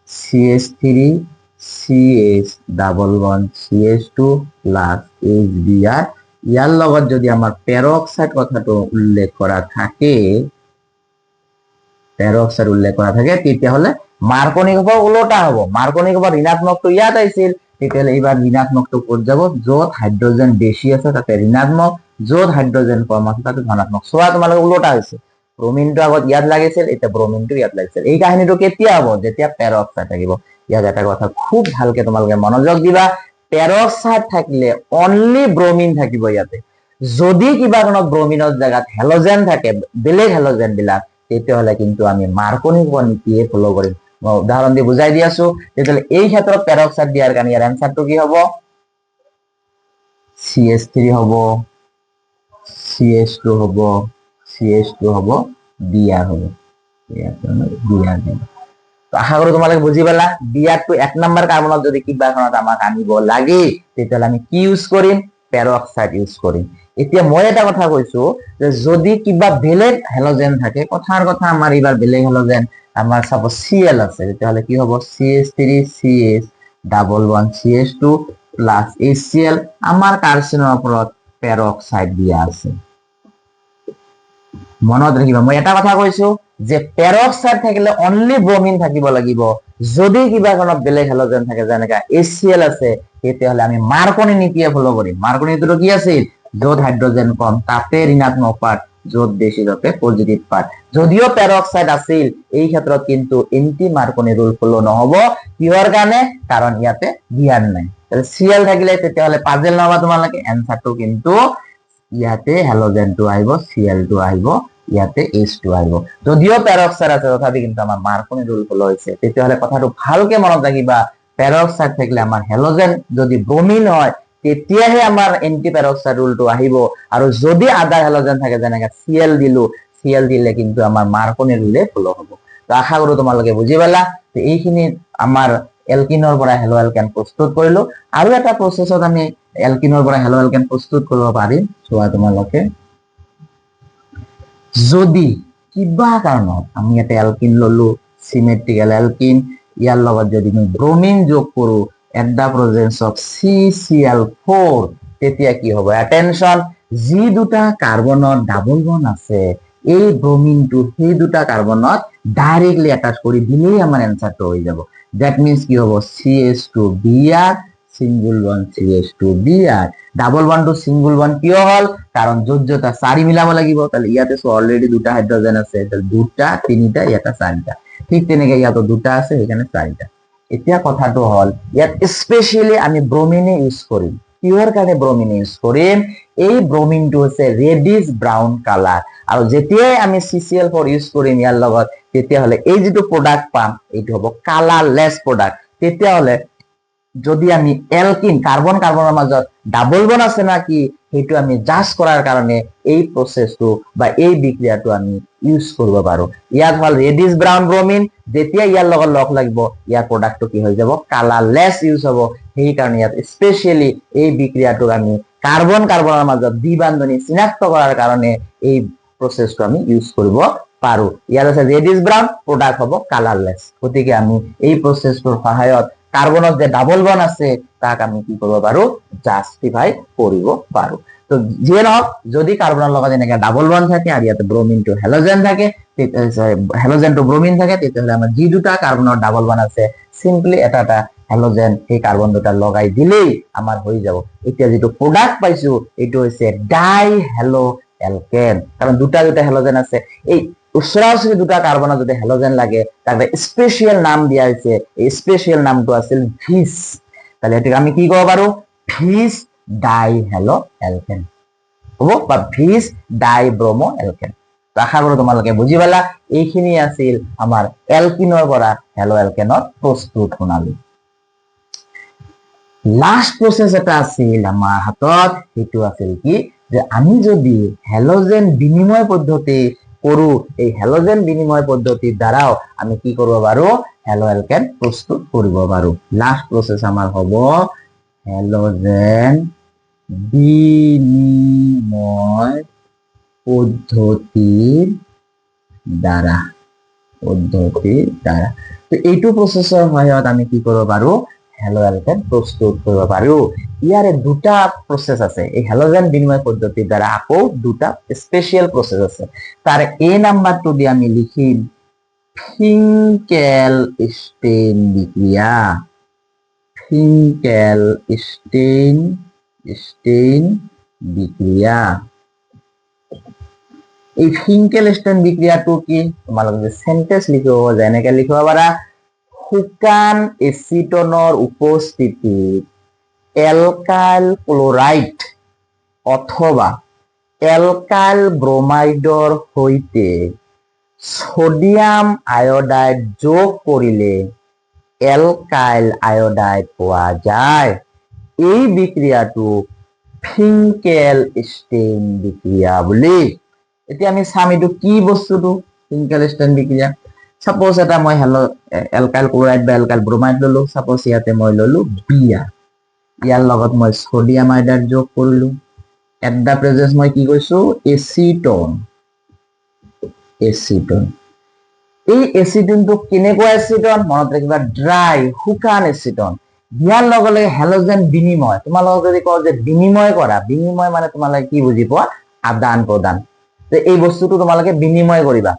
CH3 CH double bond CH2 plus HBr। ইয়াৰ লগত যদি আমাৰ পেৰক্সাইড কথাটো উল্লেখ কৰা থাকে, তেতিয়াহ'লে মাৰ্কনিকভৰ ওলোটা হ'ব। মাৰ্কনিকভৰ ঋণাত্মকটো ইয়াত আহিছিল, তেতিয়াহ'লে এইবাৰ ঋণাত্মকটো ক'ত যাব? য'ত হাইড্ৰজেন বেছি আছে তাতে ঋণাত্মক, য'ত হাইড্ৰজেন কম আছে তাতে ধনাত্মক। চোৱা তোমালোকে ওলোটা হৈছে। ব্ৰমিনটো আগত ইয়াত লাগিছিল, এতিয়া ব্ৰমিনটো ইয়াত লাগিছিল। এই কাহিনীটো কেতিয়া হ'ব? যেতিয়া পেৰক্সাইড থাকিব। ইয়াত এটা কথা খুব ভালকে তোমালোকে মনোযোগ দিবা, পেৰক্সাইড থাকিলে অনলি ব্ৰমিন থাকিব ইয়াতে। যদি কিবা কাৰণত ব্ৰমিনৰ জেগাত হেলোজেন থাকে, বেলেগ হেলোজেন বিলাক, তেতিয়াহ'লে কিন্তু আমি মাৰ্কনিকভৰ নীতিয়ে ফলো কৰিম। মই উদাহৰণ দি বুজাই দি আছো। তেতিয়াহ'লে এই ক্ষেত্ৰত পেৰক্সাইড দিয়াৰ কাৰণে ইয়াৰ এনসাৰটো কি হ'ব? CH3 হ'ব, CH2 হ'ব, CH2 হ'ব, Br হ'ব। আশা কৰো তোমালোকে বুজি পালা। Br-টো 1 নম্বৰ কাৰ্বনত যদি কিবা কাৰণত আমাক আনিব লাগে তেতিয়াহ'লে আমি কি ইউজ কৰিম? পেৰক্সাইড ইউজ কৰিম। এতিয়া মই এটা কথা কৈছো যে যদি কিবা বেলেগ হেলোজেন থাকে, কথাৰ কথা আমাৰ এইবাৰ বেলেগ হেলোজেন, আমাৰ সাপোজ Cl আছে, তেতিয়াহ'লে কি হ'ব? CH3 CH double bond CH2 plus HCl। আমাৰ কাৰ্বনৰ ওপৰত পেৰক্সাইড দিয়া আছে। মনত ৰাখিবা মই এটা কথা কৈছো যে পেৰক্সাইড থাকিলে অনলি ব্ৰমিন থাকিব লাগিব। যদি কিবা কাৰণত বেলেগ হেলোজেন থাকে, যেনেকা HCl আছে, তেতিয়াহ'লে আমি মাৰ্কনি নীতিয়ে ফলো কৰিম। মাৰ্কনি নীতিটো কি আছিল? য'ত হাইড্ৰজেন কম তাতে ঋণাত্মক পাৰ্ট, য'ত বেছি তাতে পজিটিভ পাৰ্ট। যদিও পেৰক্সাইড আছিল, এই ক্ষেত্ৰত কিন্তু এন্টি মাৰ্কনি ৰুল ফলো নহ'ব। কিহৰ কাৰণে? কাৰণ ইয়াতে Br নাই। Cl থাকিলে তেতিয়াহ'লে পাজেল নহবা তোমালোকে, এনসাৰটো কিন্তু ইয়াতে হেলোজেনটো আহিব, Cl-টো আহিব, ইয়াতে H2 আহিব। যদিও পেৰক্সাইড আছে তথাপি কিন্তু আমাৰ মাৰ্কনি ৰুল ফলো হৈছে। তেতিয়াহ'লে কথাটো ভালকে মনত ৰাখিবা, পেৰক্সাইড থাকিলে আমাৰ হেলোজেন যদি ব্ৰমিন হয় তেতিয়াহে আমাৰ এন্টি পেৰক্সাইড ৰুলটো আহিব। আৰু যদি আদাৰ হেলোজেন থাকে, যেনেকে Cl দিলো, Cl দিলে কিন্তু আমাৰ মাৰ্কনি ৰুলে ফলো হ'ব। তো আশা কৰো তোমালোকে বুজি পালা। তো এইখিনি আমাৰ এলকিনৰ পৰা হেলো এলকেন প্ৰস্তুত কৰিলো। আৰু এটা প্ৰচেছত আমি এলকিনৰ পৰা হেলো এলকেন প্ৰস্তুত কৰিব পাৰিম। চোৱা তোমালোকে, যদি কিবা কাৰণত আমি এটা এলকিন ললো, সিমেট্ৰিকেল এলকিন, ইয়াৰ লগত যদি আমি ব্ৰমিন যোগ কৰো at the presence of CCl4, তেতিয়া কি হ'ব? অ্যাটেনশন, যি দুটা কাৰ্বনৰ ডাবল বন্ড আছে, এই ব্ৰমিনটো সেই দুটা কাৰ্বনত ডাইৰেক্টলি অ্যাটাচ কৰি দিলেই আমাৰ এনসারটো হৈ যাব। দ্যাট মিন্স কি হ'ব? CH2Br single bond CH2Br। Double বন্ডটো সিঙ্গল বন্ড কিয় হল? কারণ য'ত য'ত 4 মিলাব লাগিব। তাহলে ইয়াতে অলরেডি দুটা হাইড্রোজেন আছে, তাহলে দুটা, তিনিটা, ইয়াতে 4টা। ঠিক তেনেকে ইয়াতো দুটা আছে, এখানে 4টা। এতিয়া কথাটো হল ইয়াত স্পেশালি আমি ব্রোমিনে ইউজ কৰিম। কিহৰ কাৰণে ব্ৰোমিনে ইউজ কৰিম? এই ব্ৰোমিনটো হৈছে ৰেডিশ ব্ৰাউন কালাৰ, আৰু যেতিয়াই আমি CCl4 ইউজ কৰিম ইয়াৰ লগত, তেতিয়াহ'লে এই যিটো প্ৰডাক্ট পাম এইটো হ'ব কালাৰলেছ প্ৰডাক্ট। তেতিয়াহ'লে যদি আমি এলকিন, কাৰ্বন কাৰ্বনেৰ মাজত ডাবল বন্ড আছে নাকি সেইটো আমি জাজ কৰাৰ কাৰণে এই প্ৰসেসটো বা এই বিক্ৰিয়াটো আমি ইউজ কৰিব পাৰো। ইয়াত হল ৰেডিশ ব্ৰাউন ব্ৰোমিন, যেতিয়া ইয়াৰ লগত লগ লাগিব ইয়াৰ প্ৰডাক্টটো কি হৈ যাব? কালাৰলেছ ইউজ হ'ব। সেই কাৰণে ইয়াত স্পেশালি এই বিক্ৰিয়াটো আমি কাৰ্বন কাৰ্বনেৰ মাজত দ্বিবান্ধনী চিনাক্ত কৰাৰ কাৰণে এই প্ৰসেসটো আমি ইউজ কৰিব পাৰো। ইয়াত আছে ৰেডিশ ব্ৰাউন, প্ৰডাক্ট হ'ব কালাৰলেছ। গতিকে আমি এই প্ৰসেসটোৰ সহায়ত কাৰ্বনত যে ডাবল বন্ড আছে তাক আমি কি কৰিব পাৰো? জাস্টিফাই কৰিব পাৰো। তো যিয়ে নহওক, যদি কাৰ্বনৰ লগত এনেকে ডাবল বন্ড থাকে আৰু ইয়াতে ব্ৰোমিনটো হেলোজেন থাকে, হেলোজেনটো ব্ৰোমিন থাকে, তেতিয়াহ'লে আমাৰ যি দুটা কাৰ্বনৰ ডাবল বন্ড আছে সিম্পলি এটা এটা হেলোজেন সেই কাৰ্বন দুটা লগাই দিলেই আমাৰ হৈ যাব। এতিয়া যেটো প্ৰডাক্ট পাইছো এইটো হৈছে ডাই হেলো এলকেন, কাৰণ দুটা দুটা হেলোজেন আছে। এই ওচৰা-ওচৰি দুটা কাৰ্বনৰ যদি হেলোজেন লাগে তাক স্পেচিয়েল নাম দিয়া হৈছে, এই স্পেচিয়েল নামটো আছিল ভিছ। তাহলে এটাকে আমি কি কব পাৰো, ভিছ ডাই হেলো এলকেন হ'ব, বা ভিছ ডাই ব্ৰমো এলকেন। আশা কৰো তোমালোকে বুজি পালা। এইখিনি আছিল আমাৰ এলকিনৰ পৰা হেলো এলকেনৰ প্ৰস্তুত প্ৰণালী। লাষ্ট প্ৰসেস এটা আছিল আমাৰ হাতত, সেইটো আছিল কি, যে আমি যদি হেলোজেন বিনিময় পদ্ধতি কৰো, এই হেলোজেন বিনিময় পদ্ধতিৰ দ্বাৰাও আমি কি কৰিব পাৰো, হেলো এলকেন প্ৰস্তুত কৰিব পাৰো। লাষ্ট প্ৰসেস আমাৰ হ'ব হেলোজেন বিনিময় পদ্ধতিৰ দ্বাৰা, তো এইটো প্ৰসেসৰ সহায়ত আমি কি কৰিব পাৰো, হেলো এলকেন প্ৰস্তুত কৰিব পাৰো। ইয়াৰে দুটা প্ৰসেস আছে, এই হেলোজেন বিনিময় পদ্ধতিৰ দ্বাৰা আকৌ দুটা স্পেচিয়েল প্ৰসেস আছে। তার এ নাম্বারটো দিয়ে আমি লিখিম ফিঙ্কেলস্টেইন বিক্রিয়া, ফিঙ্কেলস্টেইন বিক্রিয়া। এই ফিঙ্কেলস্টেইন বিক্রিয়াটো কি, তোমালোকে যে সেন্টেন্স লিখিব যেনেকে লিখিব পাৰা, শুকান এচিটনৰ উপস্থিতিত এলকাইল ক্লোৰাইড অথবা এলকাইল ব্ৰোমাইডৰ সৈতে সোডিয়াম আয়োডাইড যোগ কৰিলে এলকাইল আয়োডাইড পোৱা যায়। এই বিক্রিয়াটো ফিঙ্কেলস্টেইন বিক্রিয়া বুলি। এতিয়া আমি চাম এইটো কি বস্তুটো ফিঙ্কেলস্টেইন বিক্রিয়া। সাপোজ এটা মই এলকাইল ক্লোৰাইড বা এলকাইল ব্ৰোমাইড ললো, সাপোজ ইয়াতে মই ললো বিআৰ, ইয়াৰ লগত মই সোডিয়াম আয়োডাইড যোগ কৰিলো। এট দা প্ৰেজেন্ট মই কি কৈছো, এচিটন। এই এচিটনটো কেনেকুৱা এচিটন, মনত ৰাখিবা ড্ৰাই শুকান এচিটন। ইয়াৰ লগে লগে হেলোজেন বিনিময়, তোমালোকক যদি কওঁ যে বিনিময় কৰা, বিনিময় মানে তোমালোকে কি বুজি পোৱা, আদান প্ৰদান, যে এই বস্তুটো তোমালোকে বিনিময় কৰিবা।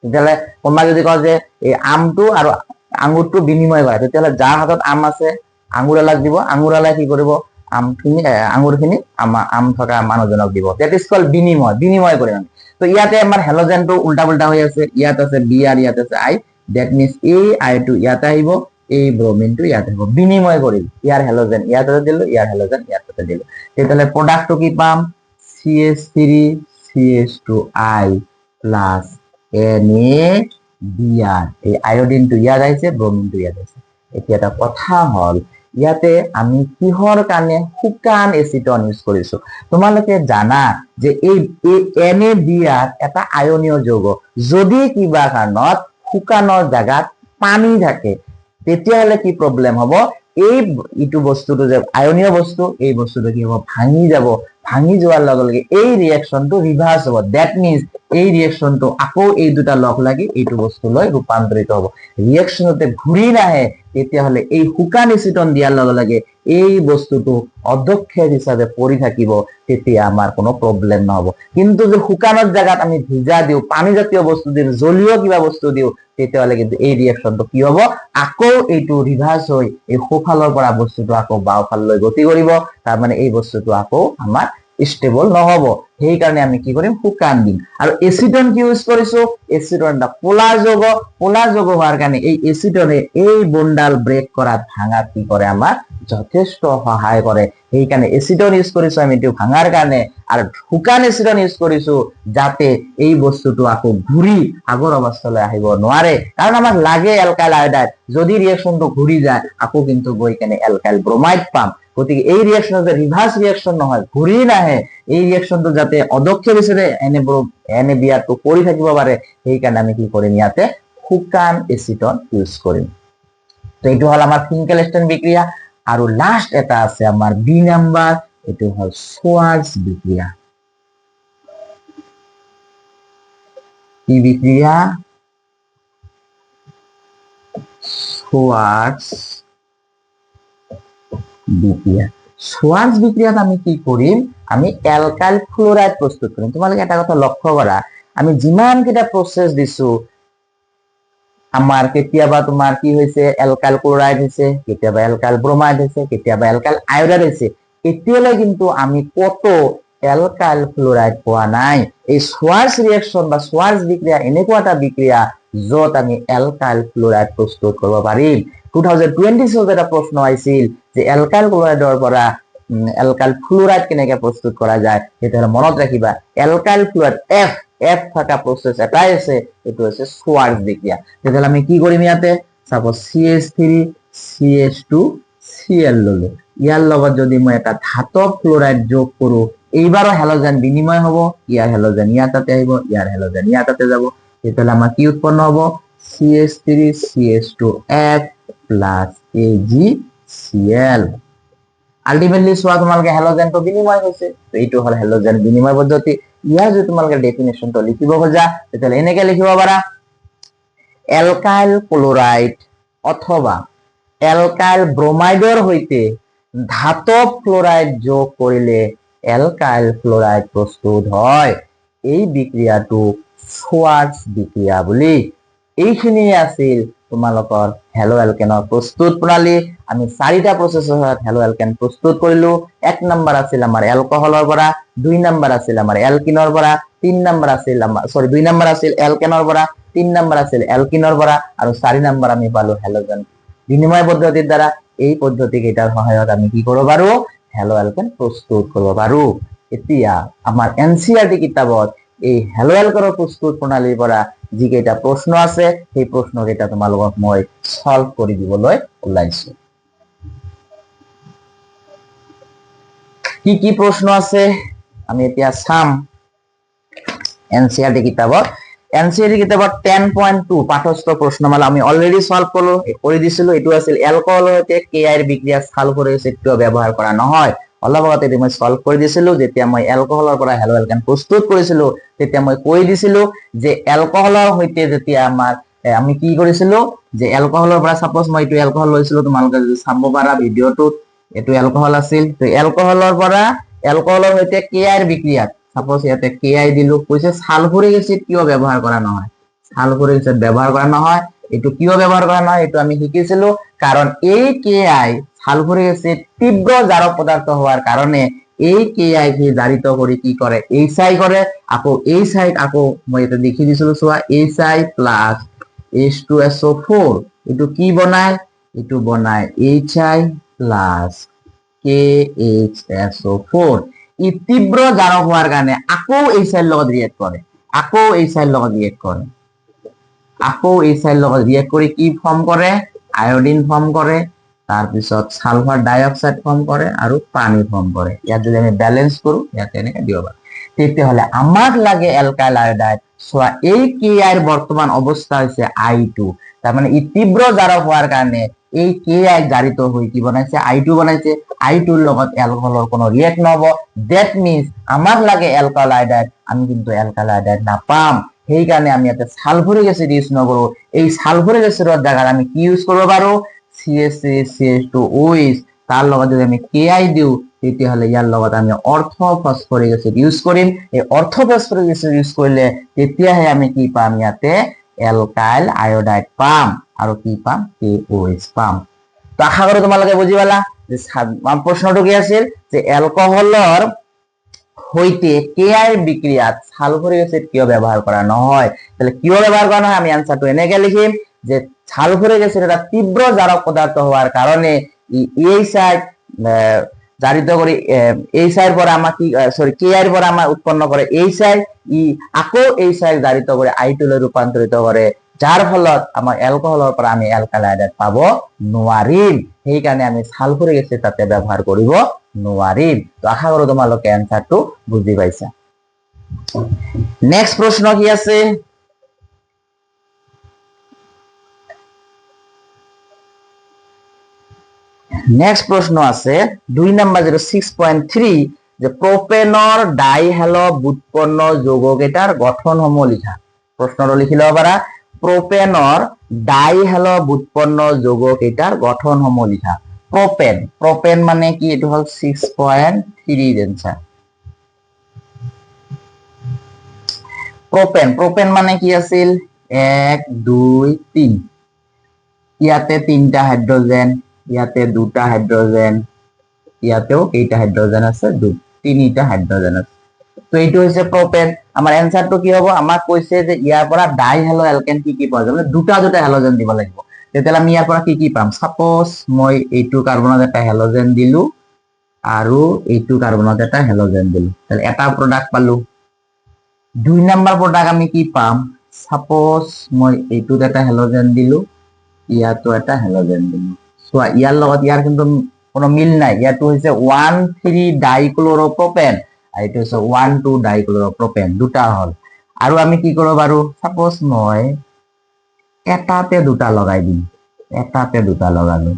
তেতিয়াহ'লে কোনোবাই যদি কয় যে এই আমটো আৰু আঙুৰটো বিনিময় কৰা, তেতিয়াহ'লে যাৰ হাতত আম আছে আঙুৰৱালাক দিব, আঙুৰৱালাই কি কৰিব, আঙুৰখিনি আম থকা মানুহজনক দিব। দ্যাট ইজ কল্ড বিনিময়, বিনিময় কৰিম আমি। তো ইয়াতে আমাৰ হেলোজেনটো উল্টা পুল্টা হৈ আছে, ইয়াত আছে বি আর ইয়াত আছে আই, দ্যাট মিন্স এই আইটো ইয়াতে আহিব, এই ব্ৰোমিনটো ইয়াতে আহিব, বিনিময় কৰিম। ইয়াৰ হেলোজেন ইয়াতে দিলো, ইয়াৰ হেলোজেন ইয়াতে দিলো, তেতিয়াহ'লে প্ৰডাক্টটো কি পাম, CH3CH2I প্লাস NaBr, এই আয়োডিনটো ইয়াত আহিছে, ব্ৰোমিনটো ইয়াত আহিছে। এতিয়া এটা কথা হল, ইয়াতে আমি কিহৰ কাৰণে শুকান এচিটন ইউজ কৰিছো। তোমালোকে জানা যে এই NaBr এটা আয়নীয় যৌগ, যদি কিবা কাৰণত শুকানৰ জাগাত পানী থাকে তেতিয়াহলে কি প্ৰব্লেম হ'ব, এই ইটো বস্তুটো যে আয়নীয় বস্তু, এই বস্তুটো কি হ'ব, ভাঙি যাব। ভাঙি যোৱাৰ লগে লগে এই ৰিয়েকশনটো ৰিভাৰ্স হ'ব, দ্যাট মিন্স এই ৰিয়েকশনটো আকৌ এই দুটা লগ লাগি এইটো বস্তুলৈ ৰূপান্তৰিত হ'ব। ৰিয়েকশনতে ঘূৰি নাহে, তেতিয়াহলে এই শুকান এচিটন দিয়াৰ লগে লগে এই বস্তুটো অধ্যক্ষেপ হিচাপে পৰি থাকিব, তেতিয়া আমাৰ কোনো প্ৰব্লেম নহব। কিন্তু যে শুকানৰ জায়গাত আমি ভিজা দিওঁ, পানী জাতীয় বস্তু দিওঁ, জলীয় কিবা বস্তু দিওঁ, তেতিয়াহলে কিন্তু এই ৰিয়েকশনটো কি হ'ব, আকৌ এইটো ৰিভাৰ্স হৈ এই সোঁফালৰ পৰা বস্তুটো আকৌ বাওঁফাললৈ গতি কৰিব। তাৰ মানে এই বস্তুটো আকৌ আমাৰ স্টেবল নহব। সেইকাৰণে আমি কি কৰিম, শুকান দিম। আৰু এচিটন কি ইউজ কৰিছো, এচিটন এটা পোলাৰ যৌগ, পোলাৰ যৌগ হোৱাৰ কাৰণে এই এচিটনে এই বন্ডাল ব্ৰেক কৰাত, ভাঙাত কি কৰে, আমাৰ যথেষ্ট সহায় কৰে। সেইকাৰণে এচিটন ইউজ কৰিছো আমি এইটো ভাঙাৰ কাৰণে, আৰু শুকান এচিটন ইউজ কৰিছো যাতে এই বস্তুটো আকৌ ঘূৰি আগৰ অৱস্থালৈ আহিব নোৱাৰে। কাৰণ আমাক লাগে এলকাইল আয়োডাইড, যদি ৰিয়েকশনটো ঘূৰি যায় আকৌ কিন্তু গৈ কেনে এলকাইল ব্ৰোমাইড পাম। গতিকে এই ৰিয়েকশন যে ৰিভাৰ্স ৰিয়েকশন নহয়, ঘূৰি নাহে, এই ৰিয়েকশনটো যাতে অদক্ষেপ হিচাপে NaBrটো কৰি থাকিব পাৰে, সেইকাৰণে আমি কি কৰিম, ইয়াতে শুকান এচিটন ইউজ কৰিম। তো এইটো হল আমাৰ ফিঙ্কেলস্টেইন বিক্ৰিয়া। আৰু লাস্ট এটা আছে আমাৰ বি নাম্বাৰ, এইটো হল সোয়াৰ্জ বিক্ৰিয়া। কি বিক্ৰিয়া, সোয়াৰ্জ বিক্ৰিয়া। সোয়াৰ্জ বিক্ৰিয়াত আমি কি কৰিম, আমি এলকাইল ক্লোৰাইড প্ৰস্তুত কৰিম। তোমালোকে এটা কথা লক্ষ্য কৰা, আমি যিমান কেইটা প্ৰচেছ দিছো, আমাৰ কেতিয়াবা তোমাৰ কি হৈছে, এলকাইল ক্লোৰাইড হৈছে, কেতিয়াবা এলকাইল ব্ৰোমাইড হৈছে, কেতিয়াবা এলকাইল আয়োডাইড হৈছে। এতিয়ালৈ কিন্তু আমি কত এলকাইল ফ্লোরাইড পোৱা নাই এই সোৱাৰ্ছ ৰিয়েকশ্যন বা সোৱাৰ্ছ বিক্ৰিয়া এনেকুৱা এটা বিক্ৰিয়া য'ত আমি এলকাইল ফ্লোৰাইড প্ৰস্তুত কৰব পাৰিম 2020 এটা প্ৰশ্ন আহিছিল যে এলকাইল ক্লোৰাইডৰ পৰা এলকাইল ফ্লোৰাইড কেনেকৈ প্ৰস্তুত কৰা যায় তেতিয়াহ'লে মনত ৰাখিবা এলকাইল ফ্লোৰাইড এফ থকা প্ৰসেস এটাই আছে এটো আছে সোৱাৰ্ছ বিক্ৰিয়া তেতিয়াহ'লে আমি কি কৰিম ইয়াতে সাপোজ CH3 CH2 Cl ললো ইয়াৰ লগত যদি মই এটা ধাতব ফ্লোৰাইড যোগ কৰো এইবাৰো হ্যালোজেন বিনিময় হ'ব ইয়াৰ হ্যালোজেন ইয়াৰ তাতে আহিব ইয়াৰ হ্যালোজেন ইয়াৰ তাতে যাব তেতিয়াহ'লে আমাৰ কি উৎপন্ন হ'ব CH3 CH2F plus AgCl ultimately সোৱা তোমালোকে হ্যালোজেনটো বিনিময় হৈছে তো এইটো হল হ্যালোজেন বিনিময় পদ্ধতি ইয়াৰ যদি তোমালোকে ডেফিনেশনটো লিখিব খোজা তেতিয়াহ'লে এনেকৈ লিখিব পাৰা এলকাইল ক্লোৰাইড অথবা এলকাইল ব্ৰোমাইডৰ সৈতে ধাতব ফ্লোৰাইড যোগ কৰিলে এলকাইল ফ্লোৰাইড প্ৰস্তুত হয় এই বিক্ৰিয়াটো সোৱাৰ্ছ বিক্ৰিয়া বুলি এইখিনি আছিল তোমালোকৰ হ্যালো অ্যালকেনৰ প্ৰস্তুত প্ৰণালী আমি চাৰিটা প্ৰচেছত হ্যালো অ্যালকেন প্ৰস্তুত কৰিলো এক নম্বৰ আছিল আমাৰ এলকহলৰ পৰা দুই নম্বৰ আছিল আমাৰ এলকিনৰ পৰা তিন নম্বৰ আছিল আমাৰ দুই নম্বৰ আছিল এলকেনৰ পৰা তিন নম্বৰ আছিল এলকিনৰ পৰা আৰু চাৰি নম্বৰ আমি পালো হ্যালোজেন বিনিময় পদ্ধতিৰ দ্বাৰা এই পদ্ধতি কেইটাৰ সহায়ত আমি কি কৰিব পাৰো হ্যালো অ্যালকেন প্ৰস্তুত কৰিব পাৰো এতিয়া আমাৰ এনসিআৰটি কিতাপত এই হ্যালো অ্যালকেনৰ প্ৰস্তুত প্ৰণালীৰ পৰা যি কেইটা প্ৰশ্ন আছে সেই প্ৰশ্ন কেইটা তোমালোকক মই সলভ কৰি দিবলৈ ওলাইছো কি প্ৰশ্ন আছে আমি এতিয়া চাম এনসিআৰটি কিতাপত 10.2 পাঠস্থ প্ৰশ্নমালা আমি অলৰেডি সলভ কৰি দিছিলো এটো আছিল এলকহলৰ সৈতে KI ৰ বিক্ৰিয়া সালফাৰিক এসিড কিয় ব্যৱহাৰ কৰা নহয় অলপ আগতে মই সলভ কৰি দিছিলো যেতিয়া মই এলকহলৰ পৰা হ্যালো অ্যালকেন প্ৰস্তুত কৰিছিলো তেতিয়া মই কৈ দিছিলো যে এলকহলৰ সৈতে যেতিয়া আমাৰ আমি কি কৰিছিলো যে এলকহলৰ পৰা সাপোজ মই এটো এলকহল লৈছিলো তোমালোকে যদি চাব পাৰা ভিডিওটো এটো এলকহল আছিল তো এলকহলৰ পৰা এলকহলৰ সৈতে KI ৰ বিক্ৰিয়া সাপোজ ইয়াতে KI দিলো কৈছে সালফাৰিক এসিড কিয় ব্যৱহাৰ কৰা নহয় সালফাৰিক এসিড ব্যৱহাৰ কৰা নহয় এটো কিয় ব্যৱহাৰ কৰা নহয় এটো আমি শিকিছিলো কাৰণ এই KI সালফাৰিক এসিড তীব্ৰ জাৰক পদাৰ্থ হওয়াৰ কাৰণে এই KI কে জাৰিত কৰি কি কৰে HI কৰে আকৌ HI আকৌ মই এটা দেখি দিছিলো সোৱা HI plus H2SO4 এটো কি বনায় এটো বনায় HI plus KHSO4 ই তীব্র জারক হওয়ার কারণে আকৌ HI লগত রিয়েক্ট করে আকৌ HI লগত রিয়েক্ট করে আকৌ HI লগত রিয়েক্ট কৰি কি ফৰ্ম কৰে আয়োডিন ফৰ্ম কৰে তাৰ পিছত সালফাৰ ডাইঅক্সাইড ফৰ্ম কৰে আৰু পানী ফৰ্ম কৰে ইয়াত যদি আমি ব্যালেন্স কৰো ইয়াতে এনেকৈ দিব পাৰো তেতিয়াহলে আমাক লাগে এলকাইল আয়োডাইড সোৱা এই KI ৰ বৰ্তমান অৱস্থা হৈছে I2 তাৰ মানে ই তীব্ৰ জাৰক হোৱাৰ কাৰণে এই KI জাৰিত হৈ কি বনাইছে I2 বনাইছে I2 ৰ লগত এলকহলৰ কোনো ৰিয়েক্ট নহব দ্যাট মিন্স আমাক লাগে এলকাইল আয়োডাইড আমি কিন্তু এলকাইল আয়োডাইড নাপাম সেই কাৰণে আমি ইয়াতে সালফাৰিক এসিড ইউজ নকৰো এই সালফাৰিক এসিডৰ জায়গাত আমি কি ইউজ কৰিব পাৰো CH3 CH2OH তাৰ লগত যদি আমি KI দিও তেতিয়াহলে ইয়াৰ লগত আমি অৰ্থ ফসফৰিক এসিড ইউজ কৰিম এই অৰ্থ ফসফৰিক এসিড ইউজ কৰিলে তেতিয়াহে আমি কি পাম ইয়াতে এলকাইল আয়োডাইড পাম আৰু কি পাম KOH পাম তো আশা কৰো তোমালোকে বুজি পালা যে প্ৰশ্নটো কি আছিল যে এলকহলৰ হইতে KI বিক্রিয়াত সালফারিক এসিড কিয় ব্যবহার করা নহয় তাহলে কিয় ব্যবহার করা নহয় আমি আনসারটো এনেকে লিখিম যে সালফারিক এসিড এটা তীব্র জারক পদার্থ হওয়ার কারণে এই সাইড জারিত কৰি এই সাইড পৰা আমাৰ কি KI পৰা আমাৰ উৎপন্ন কৰে এই সাইড আকৌ এই সাইড জাৰিত কৰি I2 লৈ ৰূপান্তৰিত কৰে যাৰ ফলত আমাৰ এলকহলৰ পৰা আমি এলকাইল আয়োডাইড পাব নোৱাৰিম সেই কাৰণে আমি সালফাৰিক এসিড তাতে ব্যৱহাৰ কৰিব নোৱাৰিম তো আশা কৰো তোমালোকে এনসাৰটো বুজি পাইছা নেক্সট প্ৰশ্ন কি আছে নেক্সট প্ৰশ্ন আছে 2 নম্বৰ 06.3 যে প্ৰোপেনৰ ডাইহ্যালো বুৎপন্ন যৌগকেইটাৰ গঠনসমূহ লিখা প্ৰশ্নটো লিখি লব পাৰা প্ৰোপেনৰ ডাইহ্যালো বুৎপন্ন যৌগকেইটাৰ গঠনসমূহ লিখা প্রোপেন মানে কি এটো হল 6.3 এনসার প্রোপেন মানে কি আছিল 1 2 3 ইয়াতে তিনটা হাইড্রোজেন ইয়াতে দুটা হাইড্রোজেন ইয়াতেও কেইটা হাইড্রোজেন আছে তিনিটা হাইড্রোজেন আছে। তো এইটো হৈছে প্ৰপেন। আমাৰ এনসাৰটো কি হ'ব, আমাক কৈছে যে ইয়াৰ পৰা ডাই হেলো এলকেন কি পোৱা যাব, দুটা দুটা হেলোজেন দিব লাগিব। তেতিয়াহ'লে আমি ইয়াৰ পৰা কি পাম, সাপোজ মই এইটো কাৰ্বনত এটা হেলোজেন দিলো আৰু এইটো কাৰ্বনত এটা হেলোজেন দিলো, তাহলে এটা প্ৰডাক্ট পালো। দুই নাম্বাৰ প্ৰডাক্ট আমি কি পাম, সাপোজ মই এইটোত এটা হেলোজেন দিলো, ইয়াতো এটা হেলোজেন দিলো। চোৱা ইয়াৰ লগত ইয়াৰ কিন্তু কোনো মিল নাই, ইয়াতো হৈছে 1,3 ডাইক্লোৰোপ্ৰপেন, আৰু এইটো হৈছে 1,2 ডাইক্লোৰোপ্ৰপেন, দুটা হল। আৰু আমি কি কৰিব পাৰো, সাপোজ মই এটাতে দুটা লগাই দিম, এটাতে দুটা লগালো,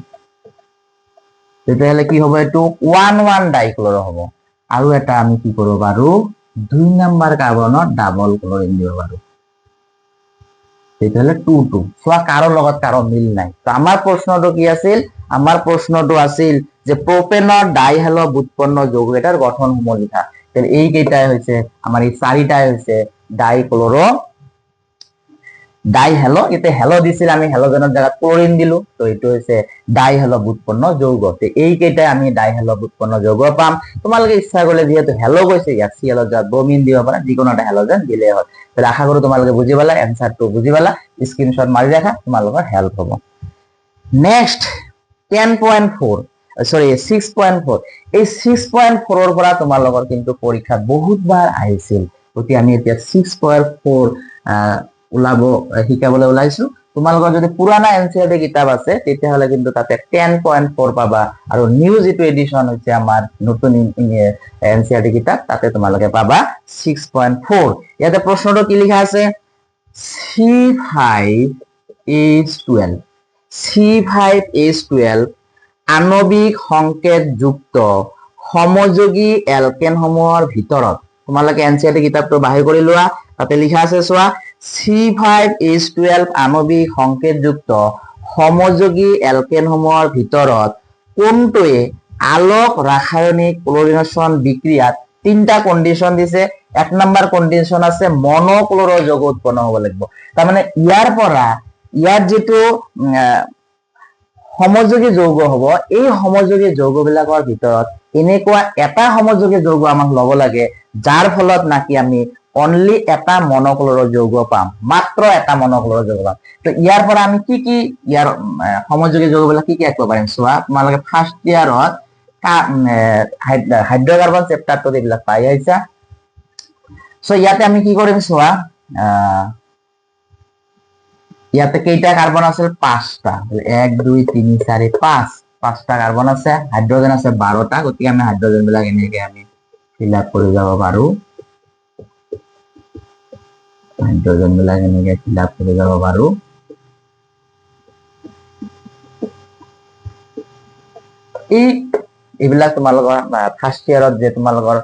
তেতিয়াহ'লে কি হ'ব, এইটো 1,1 ডাইক্লোৰো হ'ব। আৰু এটা আমি কি কৰিব পাৰো, দুই নাম্বাৰ কাৰ্বনত ডাবল ক্লোৰিন দিব পাৰো, তেতিয়াহ'লে 2,2। চোৱা কাৰো লগত কাৰো মিল নাই। তো আমাৰ প্ৰশ্নটো কি আছিল, আমাৰ প্ৰশ্নটো আছিল যে প্ৰপেনৰ ডাইহেলো উৎপন্ন যৌগকেইটাৰ গঠনসমূহ লিখা। এই কেইটাই হৈছে আমাৰ, এই চাৰিটাই হৈছে ডাইক্লোৰো ডাইহেলো। এতিয়া হেলো দিছিল, আমি হেলোজেনৰ জায়গাত ক্লোৰিন দিলো, তো এইটো হৈছে ডাইহেলো উৎপন্ন যৌগ। এই কেইটাই আমি ডাইহেলো উৎপন্ন যৌগ পাম। তোমালোকে ইচ্ছা কৰিলে যিহেতু হেলো গৈছে, ইয়াত সিএলৰ জায়গাত ব্ৰমিন দিব পাৰা, যিকোনো এটা হেলোজেন দিলেই হয়। তাহলে আশা কৰো তোমালোকে বুজি পালা, এনসাৰটো বুজি পালা, স্ক্ৰিনশট মাৰি ৰাখা, তোমালোকৰ হেল্প হ'ব। নেক্সট 10.4 সৰি 6.4, এই 6.4 ৰ পৰা তোমালোকৰ কিন্তু পৰীক্ষাত বহুতবাৰ আহিছিল। গতিকে আমি এতিয়া 6.4 ওলাব শিকাবলৈ ওলাইছো। তোমালোকৰ যদি পুৰানা এনসিআৰটি কিতাপ আছে তেতিয়াহ'লে কিন্তু তাতে 10.4 পাবা, আৰু নিউ যিটো এডিশন হৈছে আমাৰ নতুন এনসিআৰটি কিতাপ, তাতে তোমালোকে পাবা 6.4। ইয়াতে প্ৰশ্নটো কি লিখা আছে, C5H12 C5H12 আণবিক সংকেত যুক্ত সমযোগী এলকেন সমূহৰ ভিতৰত, তোমালোকে এনসিআৰটি কিতাপটো বাহিৰ কৰি লোৱা, তাতে লিখা আছে চোৱা, C5H12 আণবিক সংকেত যুক্ত সমযোগী এলকেন সমূহৰ ভিতৰত কোনটোৱে আলোক ৰাসায়নিক ক্লোৰিনেশন বিক্ৰিয়াত তিনটা কন্ডিশন দিছে। এক নাম্বাৰ কন্ডিশন আছে মনোক্লোৰো যৌগ উৎপন্ন হ'ব লাগিব। তাৰ মানে ইয়াৰ পৰা ইয়াৰ যেটো সমযোগী যৌগ হ'ব, এই সমযোগী যৌগবিলাকৰ ভিতৰত এনেকুৱা এটা সমযোগী যৌগ আমাক ল'ব লাগে যাৰ ফলত নাকি আমি অনলি এটা মনোক্লোৰো যৌগ পাম, মাত্ৰ এটা মনোক্লোৰো যৌগ পাম। তো ইয়াৰ পৰা আমি কি কি ইয়াৰ সমযোগী যৌগবিলাক কি আঁকিব পাৰিম, চোৱা তোমালোকে ফাৰ্ষ্ট ইয়াৰত হাইড্ৰকাৰ্বন চেপ্টাৰটোত এইবিলাক পাই আহিছা। সো ইয়াতে আমি কি কৰিম চোৱা, ইয়াতে কেইটা কার্বন আছে, 5টা, 1 2 3 4 5, 5টা কার্বন আছে, হাইড্রোজেন আছে 12টা। গতিকে আমি হাইড্রোজেন বিলাক এনেকে আমি ফিল আপ কৰি যাব পাৰো, হাইড্ৰোজেন বিলাক এনেকে ফিল আপ কৰি যাব পাৰো। এইবিলাক তোমালোকৰ ফাৰ্ষ্ট ইয়াৰত যে তোমালোকৰ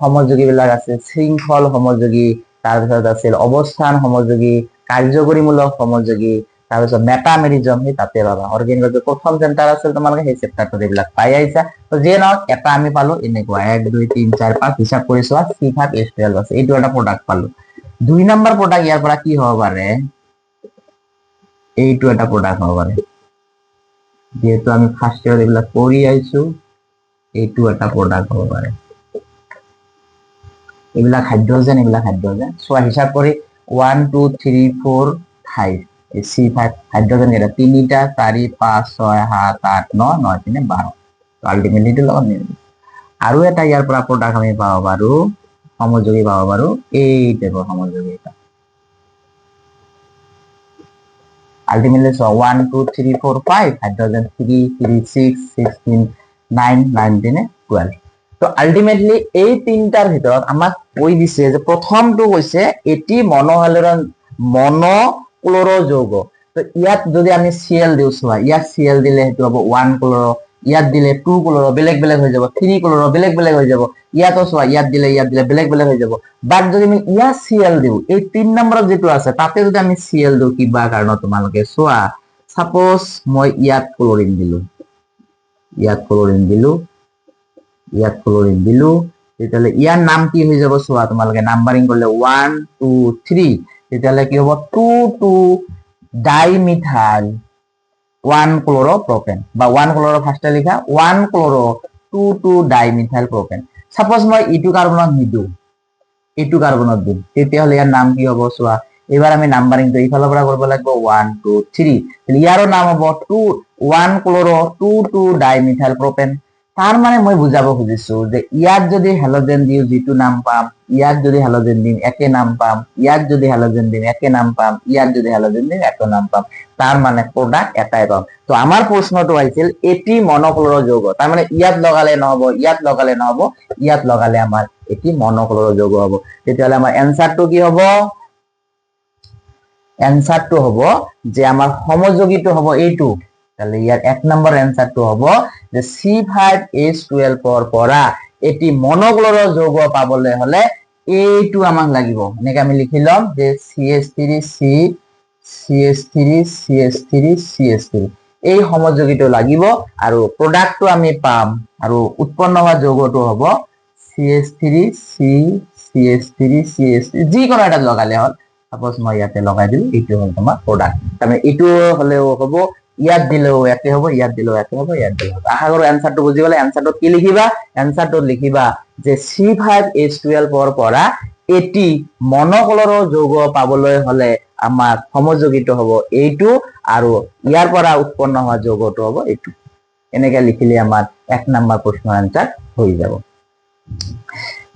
সমযোগী বিলাক আছে, শৃংখল সমযোগী, তাৰপিছত আছিল অৱস্থান সমযোগী, কাৰ্যকৰীমূলক সমযোগী, তাৰপিছত মেটামেৰিজম, সেই তাতে পাবা। অৰ্গেনিকৰ যে প্ৰথম চেপ্টাৰ আছিল তোমালোকে সেই চেপ্টাৰটোত এইবিলাক পাই আহিছা। তো যে নহওক এটা আমি পালো এনেকুৱা 1 2 3 4 5 হিচাপ কৰি চোৱা, C5H12 আছে, এইটো এটা প্ৰডাক্ট পালো। দুই নম্বৰ প্ৰডাক্ট ইয়াৰ পৰা কি হ'ব পাৰে, এইটো এটা প্ৰডাক্ট হ'ব পাৰে, যেহেতু আমি ফাৰ্ষ্ট ইয়াৰত এইবিলাক কৰি আহিছো, এইটো এটা প্ৰডাক্ট হ'ব পাৰে। এইবিলাক হাইড্ৰোজেন, এইবিলাক হাইড্ৰোজেন। চোৱা হিচাপ কৰি 1 2 3 4 5, এই C5 হাইড্ৰোজেন কেইটা, 3টা 4 5 6 7 8 9 9 3 12। তো আলটিমেটলি এইটো লগত মিলিব। আৰু এটা ইয়াৰ পৰা প্ৰডাক্ট আমি পাব পাৰো, সমযোগী পাব পাৰো, এই টাইপৰ সমযোগী এটা। আলটিমেটলি চোৱা 1 2 3 4 5, হাইড্ৰোজেন 3 3 6 16 9 9 3 12। তো আলটিমেটলি এই তিনটাৰ ভিতৰত আমাক কৈ দিছে যে প্ৰথমটো কৈছে এটি মনোক্লোৰো যৌগ। তো ইয়াত যদি আমি Cl দিও, চোৱা ইয়াত Cl দিলে সেইটো হ'ব 1 ক্লোৰো, ইয়াত দিলে 2 ক্লোৰো, বেলেগ বেলেগ হৈ যাব, 3 ক্লোৰো, বেলেগ বেলেগ হৈ যাব। ইয়াতো চোৱা ইয়াত দিলে বেলেগ বেলেগ হৈ যাব। বাট যদি আমি ইয়াত Cl দিও, এই 3 নম্বৰত যেটো আছে তাতে যদি আমি Cl দিও কিবা কাৰণত, তোমালোকে চোৱা সাপোজ মই ইয়াত ক্লোৰিন দিলো, ইয়াত ক্লোৰিন দিলো, ইয়াত ক্লোৰিন দিলো, তেতিয়াহ'লে ইয়াৰ নাম কি হৈ যাব চোৱা, তোমালোকে নাম্বাৰিং কৰিলে 1 2 3, তেতিয়াহ'লে কি হ'ব 2 2 ডাইমিথাইল 1 ক্লোৰোপ্ৰপেন, বা 1 ক্লোৰো ফাৰ্ষ্টে লিখা 1 ক্লোৰো 2 2 ডাইমিথাইল প্ৰপেন। সাপোজ মই ইটো কাৰ্বনত নিদো, এইটো কাৰ্বনত দিম, তেতিয়াহ'লে ইয়াৰ নাম কি হ'ব চোৱা। এবাৰ আমি নাম্বাৰিংটো এইফালৰ পৰা কৰিব লাগিব 1 2 3। ইয়াৰো নাম হ'ব 1 ক্লোৰো 2 ডাইমিথাইল প্ৰপেন। তাৰ মানে মই বুজাব খুজিছো যে ইয়াত যদি হেলোজেন দিও যিটো নাম পাম, ইয়াত যদি হেলোজেন দিম একে নাম পাম, ইয়াত যদি হেলোজেন দিম একে নাম পাম, ইয়াত যদি হেলোজেন দিম একে নাম পাম, তাৰ মানে প্ৰডাক্ট এটাই পাম। তো আমাৰ প্ৰশ্নটো আহিছিল এটি মনোক্লোৰো যৌগ, তাৰ মানে ইয়াত লগালে নহব, ইয়াত লগালে নহব, ইয়াত লগালে আমাৰ এটি মনোক্লোৰো যৌগ হ'ব। তেতিয়াহ'লে আমাৰ এনসাৰটো কি হ'ব? এনসাৰটো হব যে আমাৰ সমযোগীটো হব এইটো। তাহলে ইয়াৰ 1 নম্বৰ এনসাৰটো হব যে C5H12 পৰা এটি মনোক্লোৰো যৌগ পাবলৈ হলে এইটো আমাক লাগিব। এনেকে আমি লিখি লম যে CH3C CH3 CH3 CH3 এই সমযোগীটো লাগিব আৰু প্ৰডাক্টটো আমি পাম আৰু উৎপন্ন হোৱা যৌগটো হব CH3C CH3 CH3 যিকোনো এটা লগালে হল। সাপোজ মই ইয়াতে লগাই দিলো, এইটো হল তোমাৰ প্ৰডাক্ট। তাৰমানে এইটো হলেও হ'ব, ইয়াত দিলেও একে হ'ব, ইয়াত দিলেও একে হ'ব, ইয়াত দিলেও হ'ব। আশা কৰো এনসাৰটো বুজি গলে। এনসাৰটো কি লিখিবা? এনসাৰটো লিখিবা যে C5H12 পৰা এটি মনোক্লোৰো যৌগ পাবলৈ হলে আমাৰ সমযোগীটো হ'ব এইটো আৰু ইয়াৰ পৰা উৎপন্ন হোৱা যৌগটো হ'ব এইটো। এনেকে লিখিলে আমাৰ 1 নম্বৰ প্ৰশ্নৰ এনসাৰ হৈ যাব।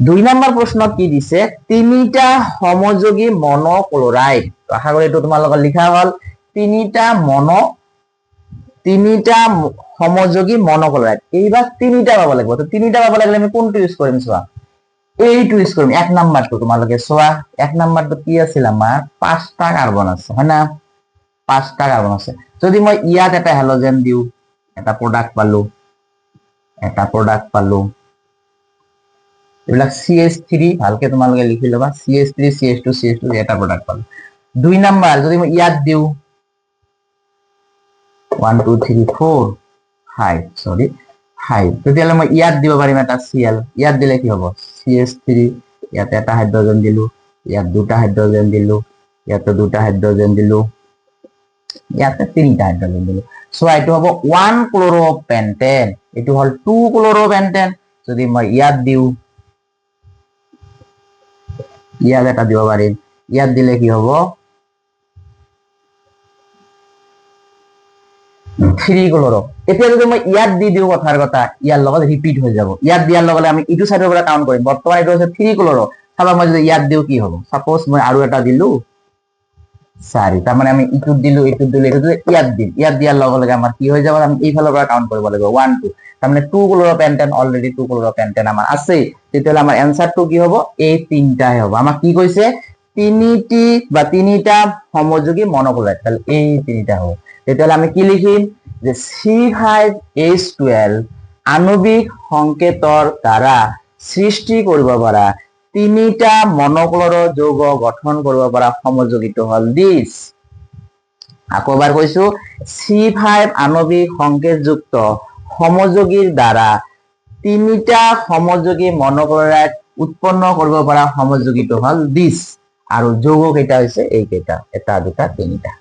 2 নম্বৰ প্ৰশ্নত কি দিছে? তিনিটা সমযোগী মনোক্লোৰাইড। আশা কৰি এইটো তোমালোকৰ লিখা হল। তিনিটা সমযোগী মনোক্লোৰাইড। এইবাৰ তিনিটা পাব লাগিব। তো তিনিটা পাব লাগিলে আমি কোনটো ইউজ কৰিম চোৱা, এইটো ইউজ কৰিম। 1 নম্বৰটো তোমালোকে চোৱা, 1 নম্বৰটো কি আছিল আমাৰ? 5টা কাৰ্বন আছে, হয় না? 5টা কাৰ্বন আছে। যদি মই ইয়াত এটা হেলোজেন দিও, এটা প্ৰডাক্ট পালো, এটা প্ৰডাক্ট পালো। এইবিলাক CH3 ভালকে তোমালোকে লিখি লবা, CH3 CH2 CH2 এটা প্ৰডাক্ট পালো। 2 নম্বৰ যদি মই ইয়াত দিও 1 2 3 4 5 সৰি 5, তেতিয়াহলে মই ইয়াত দিব পাৰিম এটা Cl। ইয়াত দিলে কি হ'ব? CH3, ইয়াতে এটা হাইড্ৰোজেন দিলো, ইয়াত দুটা হাইড্ৰোজেন দিলো, ইয়াতে দুটা হাইড্ৰোজেন দিলো, ইয়াতে তিনটা হাইড্ৰোজেন দিলো। সো এইটো হ'ব 1 ক্লোৰোপেন্টেন, এইটো হল 2 ক্লোৰোপেন্টেন। যদি মই ইয়াত দিও, ইয়াত এটা দিব পাৰিম, ইয়াত দিলে কি হ'ব? 3 ক্লোৰো। এতিয়া যদি মই ইয়াত দি দিও কথাৰ কথা, ইয়াৰ লগত ৰিপিট হৈ যাব। ইয়াত দিয়াৰ লগে আমি ইটো সাইডৰ পৰা কাউন্ট কৰিম। বৰ্তমান এইটো আছে 3 ক্লোৰো। চাবা মই যদি ইয়াত দিও কি হ'ব? সাপোজ মই আৰু এটা দিলো 4, তাৰ মানে আমি ইটোত দিলো, ইটোত দিলো, ইটোত ইয়াত দিম। ইয়াত দিয়াৰ লগে আমাৰ কি হৈ যাব? আমি এইফালৰ পৰা কাউন্ট কৰিব লাগিব 1 2। তাৰ মানে 2 ক্লোৰোপেন্টেন, অলৰেডি 2 ক্লোৰোপেন্টেন আমাৰ আছে। তেতিয়াহলে আমাৰ এনসারটো কি হ'ব? এই তিনটাই হ'ব। আমাক কি কৈছে? তিনিটা সমযোগী মনোক্লোৰাইড, তাহলে এই তিনিটা হ'ব। তেতিয়াহলে আমি কি লিখিম? যে C5H12 আণবিক সংকেতৰ দ্বাৰা সৃষ্টি কৰিব পৰা তিনিটা মনোক্লোৰো যৌগ গঠন কৰিব পৰা সমযোগীটো হল দিস। আকৌ এবাৰ কৈছো, C5 আণবিক সংকেতযুক্ত সমযোগীৰ দ্বাৰা তিনিটা সমযোগী মনোক্লোৰাইড উৎপন্ন কৰিব পৰা সমযোগীটো হল দিস। আৰু যৌগ কেইটা হৈছে এইকেইটা, এটা দুটা তিনিটা।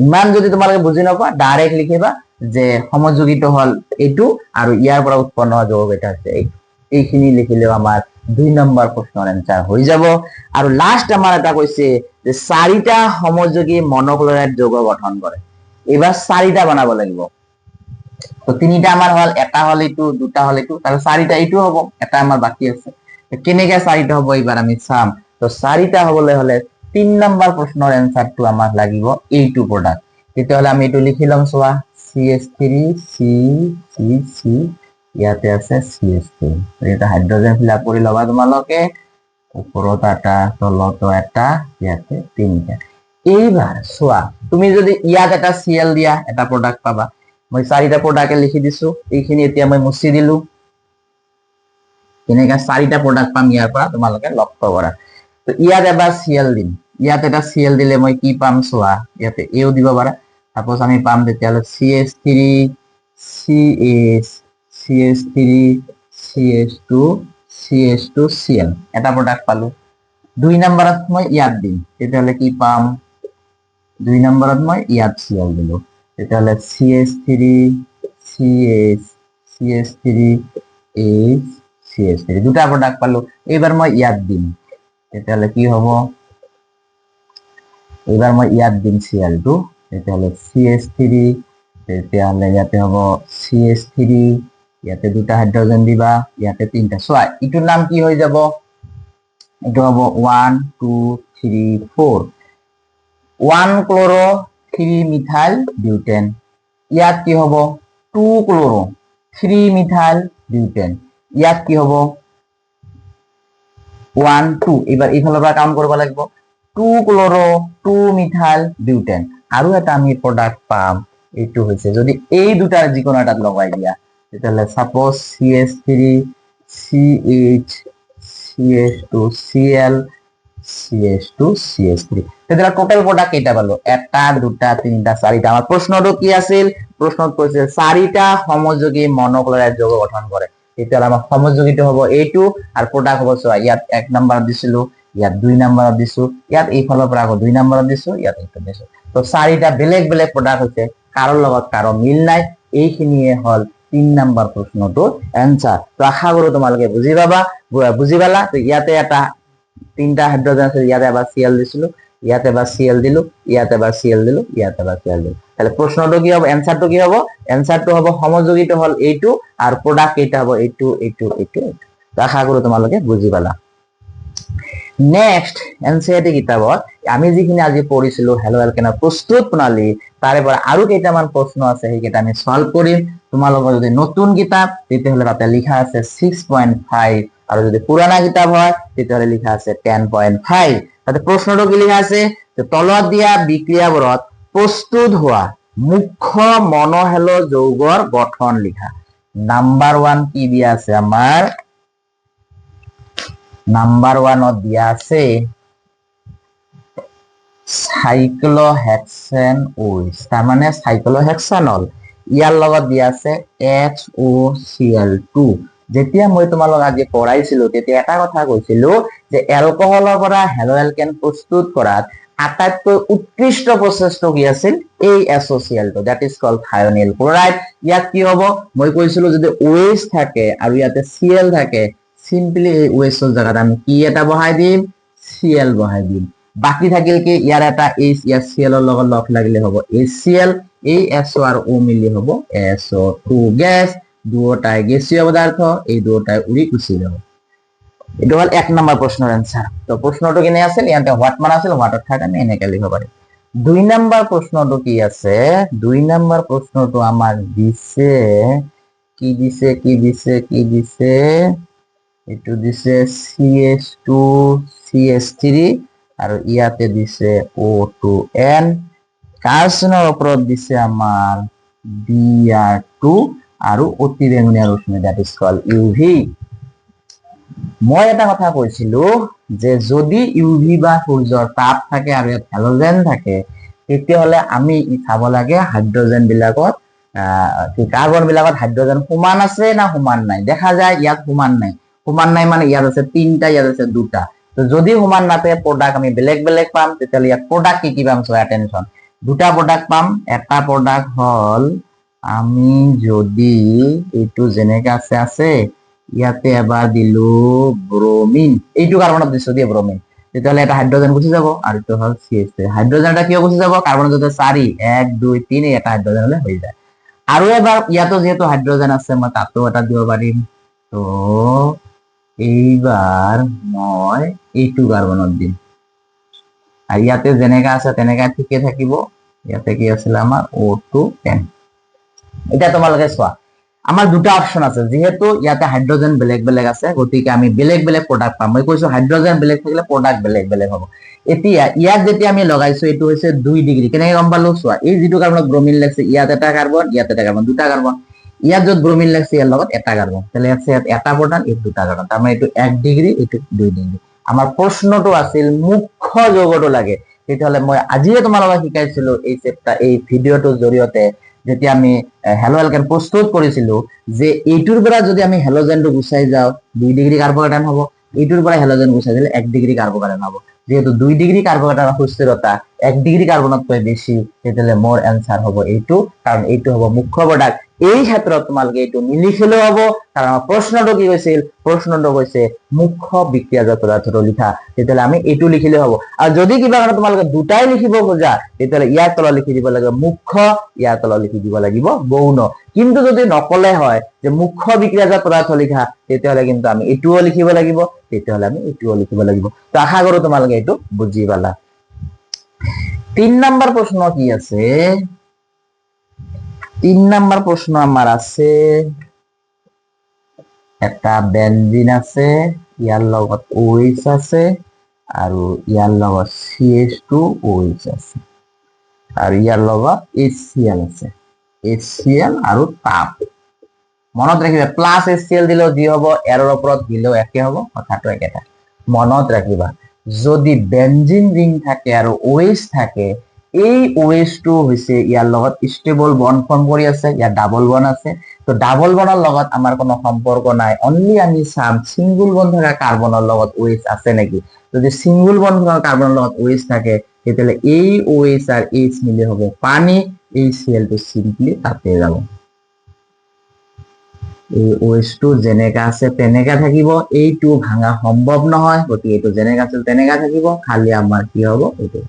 ইমান যদি তোমালোকে বুজি নাপোৱা, ডাইৰেক্ট লিখিবা যে সমযোগীটো হল এইটো আৰু ইয়াৰ পৰা উৎপন্ন হোৱা যৌগ কেইটা আছে এইটো। এইখিনি লিখিলেও আমাৰ 2 নম্বৰ প্ৰশ্নৰ এনসাৰ হৈ যাব। আৰু লাস্ট আমাৰ এটা কৈছে যে 4টা সমযোগী মনোক্লোৰাইড যৌগ গঠন কৰে। এবাৰ 4টা বনাব লাগিব। তো 3টা আমাৰ হল, এটা হল এইটো, দুটা হল এইটো, তাহলে 4টা এইটো হ'ব, এটা আমাৰ বাকি আছে। কেনেকে 4টা হ'ব এবাৰ আমি চাম। তো 4টা হবলৈ হলে 3 নম্বৰ প্ৰশ্নৰ এনসাৰটো আমাক লাগিব এইটো প্ৰডাক্ট। তেতিয়াহলে আমি এইটো লিখি লম চোৱা, CH3 C C C, ইয়াতে আছে CH3। এটা হাইড্ৰোজেন ফিল আপ কৰি লবা তোমালোকে, ওপৰত এটা, তলতো এটা, ইয়াতে তিনটা। এইবাৰ চোৱা, তুমি যদি ইয়াত এটা Cl দিয়া, এটা প্ৰডাক্ট পাবা। মই 4টা প্ৰডাক্ট লিখি দিছো, এইখিনি এতিয়া মই মুছি দিলো। এনেকা 4টা প্ৰডাক্ট পাম ইয়াৰ পৰা, তোমালোকে লক্ষ্য কৰা। তো ইয়াত এবাৰ Cl দিম, ইয়াত এটা Cl দিলে মই কি পাম চোৱা, ইয়াতে এও দিব পাৰা। সাপোজ আমি পাম তেতিয়াহলে CH3 CH CH3 CH2 CH2 Cl, এটা প্ৰডাক্ট পালো। 2 নম্বৰত মই ইয়াত দিম, তেতিয়াহলে কি পাম? 2 নম্বৰত মই ইয়াত Cl দিলো, তেতিয়াহলে CH3 CH CH3 H CH3 দুটা প্ৰডাক্ট পালো এইবাৰ মই ইয়াত দিম তেতিয়াহলে কি হ'ব এইবাৰ মই ইয়াত দিম Cl2 তেতিয়াহলে CH3 তেতিয়াহলে ইয়াতে হ'ব CH3 ইয়াতে দুটা হাইড্ৰোজেন দিবা ইয়াতে তিনটা চোৱা ইটোৰ নাম কি হৈ যাব এটো হ'ব 1 2 3 4 1 ক্লোৰো 3 মিথাইল বিউটেন ইয়াত কি হ'ব 2 ক্লোৰো 3 মিথাইল বিউটেন ইয়াত কি হ'ব 1 2 এবাৰ ইফালৰ পৰা কাউন্ট কৰিব লাগিব 2 ক্লোৰো 2 মিথাইল বিউটেন আৰু এটা আমি প্ৰডাক্ট পাম এইটো হৈছে যদি এই দুটাৰ যিকোনো এটাত লগাই দিয়া তেতিয়াহলে suppose CH3 CH CH2 Cl CH2 CH3 তেতিয়াহলে টোটাল প্ৰডাক্ট কেইটা পালো এটা দুটা তিনটা চাৰিটা আমাৰ প্ৰশ্নটো কি আছিল প্ৰশ্নত কৈছিল চাৰিটা সমযোগী মনোক্লোৰাইড যৌগ গঠন কৰে তেতিয়াহলে আমাৰ সমযোগীটো হ'ব এইটো আৰু প্ৰডাক্ট হ'ব চোৱা ইয়াত 1 নম্বৰত দিছিলো ইয়াত 2 নম্বৰত দিছো ইয়াত এই ফলৰ পৰা আকৌ 2 নম্বৰত দিছো ইয়াত এইটো দিছো তো চাৰিটা বেলেগ বেলেগ প্ৰডাক্ট হৈছে কাৰো লগত কাৰো মিল নাই এইখিনিয়ে হল 3 নম্বৰ প্ৰশ্নটোৰ এনসাৰ তো আশা কৰো তোমালোকে বুজি পালা তো ইয়াতে এটা তিনটা হাইড্ৰোজেন আছে ইয়াতে এবাৰ Cl দিছিলো ইয়াতে এবাৰ Cl দিলো ইয়াতে এবাৰ Cl দিলো ইয়াতে এবাৰ Cl দিলো তাহলে প্রশ্নটো কি হবে এনসারটো কি হবে এনসারটো হবে সমযোগীটো হল এইটো আর প্রোডাক্ট এটা হবে এইটো এইটো এইটো আশা কৰো তোমালোকে বুজি পালা নেক্সট এনসিইআৰটি কিতাবত আমি যিখিনি আজি পঢ়িছিলো হেলো এলকেনৰ প্ৰস্তুত প্ৰণালী তাৰে পৰা আৰু কেইটামান প্ৰশ্ন আছে সেইকেইটা আমি সলভ কৰিম তোমালোকৰ যদি নতুন কিতাপ তেতিয়াহলে তাতে লিখা আছে 6.5 আৰু যদি পুৰণা কিতাপ হয় তেতিয়াহলে লিখা আছে 10.5 তাতে প্ৰশ্নটো কি লিখা আছে যে তলত দিয়া বিক্ৰিয়াবোৰত প্ৰস্তুত হোৱা মুখ্য মনোহেলো যৌগৰ গঠন লিখা নাম্বাৰ 1 কি দিয়া আছে আমাৰ নাম্বাৰ 1 দিয়া আছে সাইক্লোহেক্সেন ওইচ তাৰ মানে সাইক্লোহেক্সানল ইয়াৰ লগত দিয়া আছে HOCl2 যেতিয়া মই তোমালোক আজি পঢ়াইছিলো তেতিয়া এটা কথা কৈছিলো যে এলকহলৰ পৰা হেলো এলকেন প্ৰস্তুত কৰাত আটাইতকৈ উৎকৃষ্ট প্ৰচেছটো কি আছিল এই HOCl2 that is called thionyl chloride ইয়াত কি হ'ব মই কৈছিলো যদি OH থাকে আৰু ইয়াতে Cl থাকে সিম্পলি এই OH এর জায়গাত আমি কি এটা বহাই দিম Cl বহাই দিম বাকি থাকিল কি ইয়াৰ এটা H ইয়াৰ Cl এর লগত লগ লাগিলে হ'ব HCl এই SO আর O মিলি হ'ব SO2 গ্যাস দুটাই গ্যাসীয় পদার্থ এই দুটাই উড়ি গুচি যাব এটা হল 1 নম্বৰ প্ৰশ্নৰ আনসাৰ তো প্ৰশ্নটো কিনে আছিল ইয়াতে হোৱাট মান আছিল হোৱাটত থাকে আমি এনেকে লিখিব পাৰি 2 নম্বৰ প্ৰশ্নটো কি আছে 2 নম্বৰ প্ৰশ্নটো আমাৰ দিছে কি দিছে এটু দিছে CH2 CH3 আৰ ইয়াতে দিছে O2N কাৰ্বনেৰ উপৰত দিছে আমাৰ Br2 আৰ অতি বেঙুনীয়া ৰশ্মি দ্যাট ইজ কল্ড UV মই এটা কথা কৈছিলো যে যদি UV বা সূৰ্যৰ তাপ থাকে আৰু ইয়াত হ্যালোজেন থাকে তেতিয়াহলে আমি চাব লাগে হাইড্ৰোজেন বিলাকত কাৰ্বন বিলাকত হাইড্ৰোজেন সমান আছে না সমান নাই দেখা যায় ইয়াত সমান নাই মানে ইয়াত আছে 3টা ইয়াত আছে 2টা তো যদি সমান না থাকে প্রোডাক্ট আমি বেলেগ বেলেগ পাম তেতিয়াহলে ইয়াত প্রোডাক্ট কি পাম সো অ্যাটেনশন দুটা প্রোডাক্ট পাম এটা প্রোডাক্ট হল আমি যদি এইটো জেনেকা আছে ইয়াতে এবাৰ দিলো ব্ৰোমিন এইটো কাৰ্বনত দিছো দিয়ে ব্ৰোমিন তেতিয়াহলে এটা হাইড্ৰোজেন গুছি যাব আৰ এটা হল CH3 হাইড্ৰোজেনটা কি গুছি যাব কাৰ্বন যদি 4 1 2 3 এটা হাইড্ৰোজেন হলে হৈ যায় আৰু এবাৰ ইয়াতো যেহেতু হাইড্ৰোজেন আছে মই তাতো এটা দিব পাৰিম তো এইবাৰ মই এইটো কাৰ্বনত দিম আৰ ইয়াতে জেনেকা আছে তেনেকা ঠিকে থাকিব ইয়াতে কি আছিল আমাৰ O2N এটা তোমালোকে চোৱা আমাৰ দুটা অপশন আছে যেহেতু ইয়াতে হাইড্ৰোজেন বেলেগ বেলেগ আছে গতিকে আমি বেলেগ বেলেগ প্ৰোডাক্ট পাম মই কৈছো হাইড্ৰোজেন বেলেগ থাকিলে প্রোডাক্ট বেলেগ বেলেগ হ'ব এতিয়া ইয়াত যেতিয়া আমি লগাইছো এটো হৈছে 2 ডিগ্ৰী কেনেকৈ গম পালো চোৱা এই যেটো কাৰ্বনত ব্ৰোমিন লাগছে ইয়াত এটা কাৰ্বন ইয়াত এটা কাৰ্বন দুটা কাৰ্বন ইয়াত যত ব্ৰোমিন লাগছে ইয়াৰ লগত এটা কাৰ্বন তাহলে আছে ইয়াত এটা প্ৰোটন এই দুটা কাৰ্বন তাৰ মানে এটো 1 ডিগ্ৰী এটো 2 ডিগ্ৰী আমাৰ প্ৰশ্নটো আছিল মুখ্য যৌগটো লাগে তেতিয়াহলে মই আজিয়ে তোমালোকক শিকাইছিলো এই চেপ্টাৰ এই ভিডিওটোৰ জৰিয়তে যেতিয়া আমি হেলো এলকেন প্ৰস্তুত কৰেছিলো যে এইটোৰ পৰা যদি আমি হ্যালোজেনটো গুছাই যাও 2 ডিগ্ৰী কাৰ্বোকাৰ্বন হ'ব এইটোৰ পৰা হ্যালোজেন গুছাই দিলে 1 ডিগ্ৰী কাৰ্বোকাৰ্বন হ'ব যেহেতু 2 ডিগ্ৰি কাৰ্বনেৰ সুস্থিৰতা 1 ডিগ্ৰি কাৰ্বনতকৈ বেছি তেতিয়াহ'লে মোৰ এনসাৰ হ'ব এইটো, কাৰণ এইটো হ'ব মুখ্য প্ৰোডাক্ট। এই ক্ষেত্ৰত তোমালোকে এইটো নিলিখিলেও হ'ব, কাৰণ আমাৰ প্ৰশ্নটো কি কৈছিল, প্ৰশ্নটো কৈছে মুখ্য বিক্ৰিয়াজাত পদাৰ্থটো লিখা, তেতিয়াহ'লে আমি এইটো লিখিলে হ'ব। আৰু যদি কিবা কাৰণে তোমালোকে দুটাই লিখিব খোজা তেতিয়াহ'লে ইয়াৰ তলত লিখি দিব লাগিব মুখ্য, ইয়াৰ তলত লিখি দিব লাগিব গৌণ। কিন্তু যদি নকলে হয় যে মুখ্য বিক্রিয়াজাত পদাৰ্থ লিখা, তেতিয়াহ'লে কিন্তু আমি এইটোও লিখিব লাগিব, তেতিয়াহ'লে আমি এইটোও লিখিব লাগিব। তো আশা কৰো তোমালোকে এইটো বুজি পালা। 3 নম্বৰ প্ৰশ্ন কি আছে, 3 নম্বৰ প্ৰশ্ন আমাৰ আছে, এটা বেনজিন আছে, ইয়াৰ লগত OH আছে আৰু ইয়াৰ লগত CH2OH আছে আৰু ইয়াৰ লগত HCl আছে, HCl আৰু তাপ। মনত ৰাখিবা প্লাস HCl দিলেও যি হ'ব, এৰৰ ওপৰত দিলেও একে হ'ব, কথাটো একেটা। মনত ৰাখিবা যদি বেনজিন ৰিং থাকে আৰু OH থাকে, এই OH2 হৈছে ইয়াৰ লগত স্টেবল বন্ড ফৰ্ম কৰি আছে, ইয়াৰ ডাবল বন্ড আছে। তো ডাবল বন্ডৰ লগত আমাৰ কোনো সম্পৰ্ক নাই, অনলি আমি চাম সিঙ্গল বন্ড থকা কাৰ্বনৰ লগত OH আছে নেকি। যদি সিঙ্গল বন্ড থকা কাৰ্বনৰ লগত OH থাকে তেতিয়াহ'লে এই OH আর H মিলে হবে পানী, এই Cl টো সিম্পলি তাতে যাব। এই OH2 যেনেকা আছে তেনেকা থাকিব, এইটো ভাঙা সম্ভৱ নহয়, গতিকে এইটো যেনেকা আছিল তেনেকা থাকিব, খালি আমাৰ কি হ'ব এইটো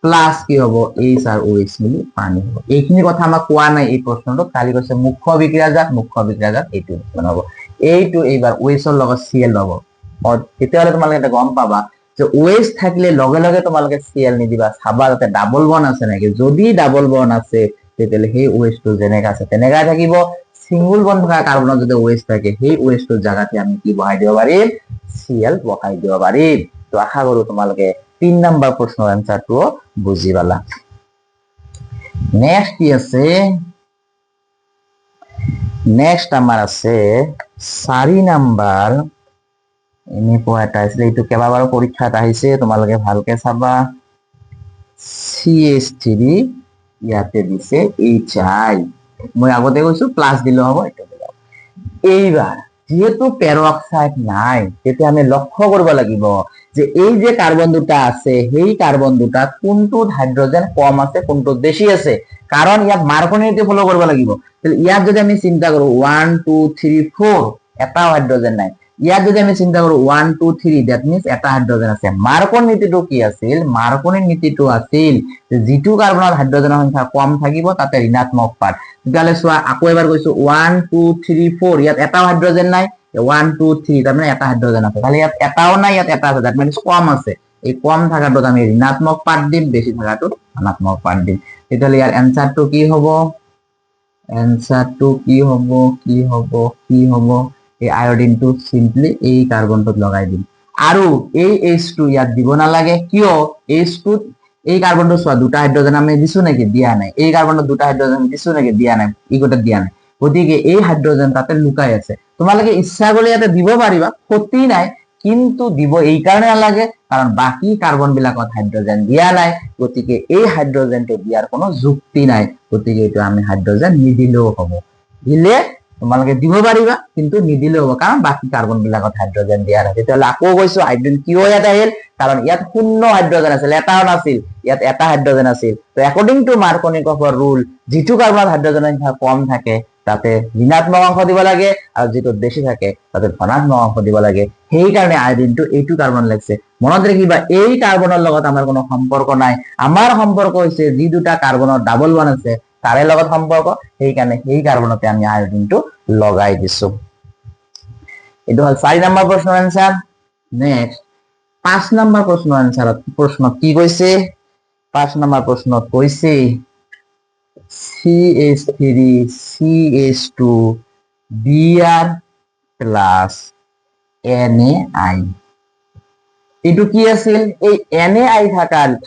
প্লাস কি হ'ব H আৰ OH মিলি পানী হ'ব। এইখিনি কথা আমাক কোৱা নাই এই প্ৰশ্নটো, খালি কৈছে মুখ্য বিক্ৰিয়াজাত, মুখ্য বিক্ৰিয়াজাত এইটো হ'ব। এইটো এইবাৰ OH ৰ লগত Cl হ'ব, তেতিয়াহ'লে তোমালোকে এটা গম পাবা যে OH থাকিলে লগে লগে তোমালোকে Cl নিদিবা, চাবা যাতে ডাবল বন্ড আছে নাকি। যদি ডাবল বন্ড আছে তেতিয়াহ'লে সেই OH2 যেনেকা আছে তেনেকাই থাকিব। সিঙ্গল বন্ড থকা কার্বনত যদি OH থাকে সেই OH2 জায়গাতে আমি কি বহাই দিব পাৰিম, Cl বহাই দিব পাৰিম। তো আশা কৰো তোমালোকে 3 নম্বৰ প্ৰশ্নৰ এনসাৰটো বুজি পালা। নেক্সট কি আছে, নেক্সট আমাৰ আছে 4 নম্বৰ। এনেকুৱা এটা আছে, এইটো কেইবাবাৰো পৰীক্ষাত আহিছে, তোমালোকে ভালকে চাবা। CH3 ইয়াতে দিছে HI, মই আগতে কৈছো প্লাস দিলে হ'ব, এটা দিলে হ'ব। এইবাৰ যেহেতু পেৰোক্সাইড নাই, তেতিয়া আমি লক্ষ্য কৰিব লাগিব যে এই যে কার্বন দুটা আছে সেই কার্বন দুটাত কোনটোত হাইড্রোজেন কম আছে কোনটোত বেশি আছে, কারণ ইয়াত মার্কনি নীতি ফলো কৰিব লাগিব। তাহলে ইয়াত যদি আমি চিন্তা কৰো 1 2 3 4 এটাও হাইড্ৰোজেন নাই, ইয়াত যদি আমি চিন্তা কৰো 1 2 3 দ্যাট মিন্স এটা হাইড্ৰোজেন আছে। মাৰ্কনি নীতিটো কি আছিল, মাৰ্কনি নীতিটো আছিল যে যিটো কাৰ্বনত হাইড্ৰোজেনৰ সংখ্যা কম থাকিব তাতে ঋণাত্মক পাত। তেতিয়াহ'লে চোৱা আকৌ এবাৰ কৈছো 1 2 3 4 ইয়াত এটাও হাইড্ৰোজেন নাই, 1 2 3 তাৰ মানে এটা হাইড্রোজেন আছে, খালি ইয়াত এটাও নাই, ইয়াত এটা আছে, দ্যাট মিন্স কম আছে। এই কম থাকাটোত আমি ঋণাত্মক পাত দিম, বেশি থাকাটোত ধনাত্মক পাত দিম। তেতিয়াহ'লে ইয়াৰ এনসারটো কি হ'ব, এনসারটো কি হ'ব, কি হ'ব, কি হ'ব, এই আয়োডিনটো সিম্পলি এই কার্বনটোত লগাই দিম। আৰু এই H2 ইয়াত দিব নালাগে, কিয় H2 এই কাৰ্বনটো চোৱা দুটা হাইড্রোজেন আমি দিছো নেকি, দিয়া নাই। এই কার্বনটো দুটা হাইড্রোজেন দিছো নেকি, দিয়া নাই, ইগোটা দিয়া নাই। গতিকে এই হাইড্রোজেন তাতে লুকাই আছে। তোমালোকে ইচ্ছা কৰিলে ইয়াতে দিব পাৰিবা, ক্ষতি নাই, কিন্তু দিব এই কাৰণে নালাগে কাৰণ বাকি কাৰ্বন বিলাকত হাইড্ৰোজেন দিয়া নাই, গতিকে এই হাইড্ৰোজেনটো দিয়াৰ কোনো যুক্তি নাই। গতিকে এইটো আমি হাইড্ৰোজেন নিদিলেও হ'ব, দিলে তোমালোকে দিব পাৰিবা কিন্তু নিদিলেও হ'ব, কাৰণ বাকি কার্বন বিলাকত হাইড্রোজেন দিয়া নাই। তেতিয়াহ'লে আকৌ কৈছো হাইড্রোজেন কিয় ইয়াত আহিল, কাৰণ ইয়াত শূন্য হাইড্ৰোজেন আছিল, এটাও নাছিল, ইয়াত এটা হাইড্ৰোজেন আছিল। তো অ্যাকৰ্ডিং টু মাৰ্কনিকফৰ ৰুল যিটো কাৰ্বনত হাইড্ৰোজেনেৰ সংখ্যা কম থাকে তাতে ঋণাত্মক অংশ দিব লাগে, আৰু যিটো বেশি থাকে তাতে ধনাত্মক অংশ দিব লাগে। সেই কাৰণে আয়োডিনটো এইটো কাৰ্বন লাগছে। মনত ৰাখিবা এই কাৰ্বনৰ লগত আমাৰ কোনো সম্পৰ্ক নাই, আমাৰ সম্পৰ্ক হৈছে যি দুটা কাৰ্বনৰ ডাবল বন্ড আছে তাৰে লগত সম্পৰ্ক, সেই কাৰণে সেই কাৰ্বনতে আমি আয়োডিনটো লগাই দিছো। এইটো হল 4 নম্বৰ প্ৰশ্নৰ এনসাৰ। নেক্সট 5 নম্বৰ প্ৰশ্নৰ এনসাৰত প্ৰশ্ন কি কৈছে, 5 নম্বৰ প্ৰশ্নত কৈছে CH3 CH2 Br plus NaI। এইটো কি আছিল, এই NaI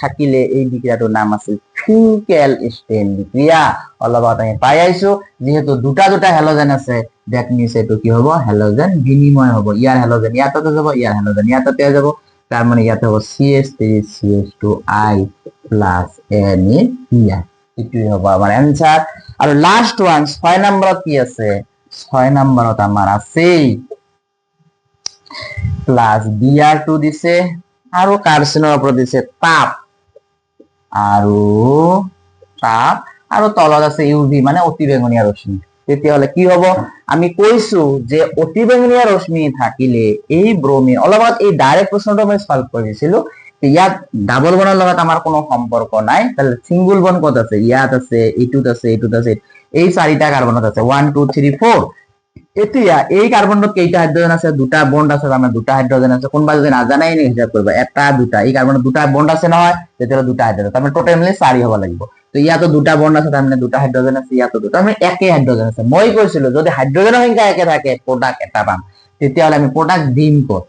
থাকিলে এই বিক্ৰিয়াটোৰ নাম আছিল ফিংকেল স্টেইন বিক্রিয়া। অলপ আগত আমি পাই আহিছো যেহেতু দুটা দুটা হেলোজেন আছে, দ্যাট মিন্স এইটো কি হ'ব, হেলোজেন বিনিময় হ'ব। ইয়াৰ হেলোজেন ইয়াতে যাব, ইয়াৰ হেলোজেন ইয়াতে যাব, তাৰ মানে ইয়াতে হ'ব CH3 CH2I প্লাস NaBr। এইটোই হ'ব আমাৰ এনসাৰ। আৰু লাস্ট ওয়ান 6 নম্বৰত কি আছে, 6 নম্বৰত আমাৰ আছে প্লাস Br2 দিছে আৰু কাৰ্চিনৰ ওপৰত দিছে তাপ আৰু তলত আছে ইউভি মানে অতি বেঙুনীয়া ৰশ্মি। তেতিয়াহ'লে কি হ'ব, আমি কৈছো যে অতি বেঙুনীয়া ৰশ্মি থাকিলে এই ব্ৰমিন, অলপত এই ডাইৰেক্ট প্ৰশ্নটো মই সলভ কৰিছিলো, ইয়াত ডাবল বনৰ লগত আমাৰ কোনো সম্পৰ্ক নাই। তাহলে সিঙ্গল বন ক'ত আছে, ইয়াত আছে, এইটোত আছে, এইটোত আছে, এই চাৰিটা কাৰ্বনত আছে 1 2 3 4। এতিয়া এই কাৰ্বনটোত কেইটা হাইড্ৰোজেন আছে, দুটা বন্ড আছে, আমাৰ দুটা হাইড্ৰোজেন আছে। কোনোবা যদি নাজানাই নি হিচাপ কৰিব, এটা দুটা, এই কাৰ্বনত দুটা বন্ড আছে নহয়, তেতিয়াহ'লে দুটা হাইড্ৰোজেন, তাৰমানে টোটেল মিলি 4 হ'ব লাগিব। তো ইয়াতো দুটা বন্ড আছে, তাৰমানে দুটা হাইড্ৰোজেন আছে, ইয়াতো দুটা, মানে একে হাইড্ৰোজেন আছে। মই কৈছিলো যদি হাইড্ৰোজেনৰ সংখ্যা একে থাকে প্ৰডাক্ট এটা পাম, তেতিয়াহ'লে আমি প্ৰডাক্ট দিম ক'ত,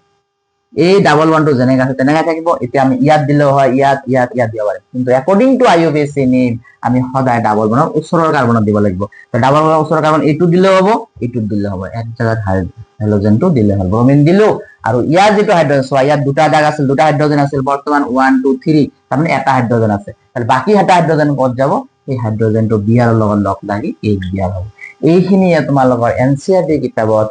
এই ডাবল বন্ডটো যেনেকৈ আছে তেনেকৈ থাকিব। এতিয়া আমি ইয়াত দিলেও হয়, ইয়াত ইয়াত ইয়াত দিব পাৰিম, কিন্তু একৰ্ডিং টু IUPAC নেম আমি সদায় ডাবল বনৰ ওচৰৰ কাৰ্বনত দিব লাগিব। তো ডাবল বনৰ ওচৰৰ কাৰ্বন এইটো দিলেও হ'ব, এইটোত দিলেও হ'ব, এক জায়গাত হাইড্ৰোজেনটো দিলে হ'ল। ব্ৰমিন দিলো, আৰু ইয়াৰ যিটো হাইড্ৰোজেন চোৱা, ইয়াত দুটা দাগ আছিল, দুটা হাইড্ৰোজেন আছিল, বৰ্তমান 1 2 3, তাৰমানে এটা হাইড্ৰোজেন আছে। তাহলে বাকি এটা হাইড্ৰোজেন ক'ত যাব, এই হাইড্ৰোজেনটো বিয়াৰৰ লগত লগ লাগি এই বিয়াৰ হ'ব। এইখিনিয়ে তোমালোকৰ NCERT কিতাপত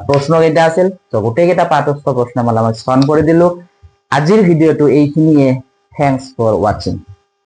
প্ৰশ্ন কেইটা আছিল। তো গোটেইকেইটা পাঠস্থ প্ৰশ্ন মই সলভ কৰি দিলো। আজিৰ ভিডিঅ'টো এইখিনিয়ে। থেংকস ফৰ ৱাচিং।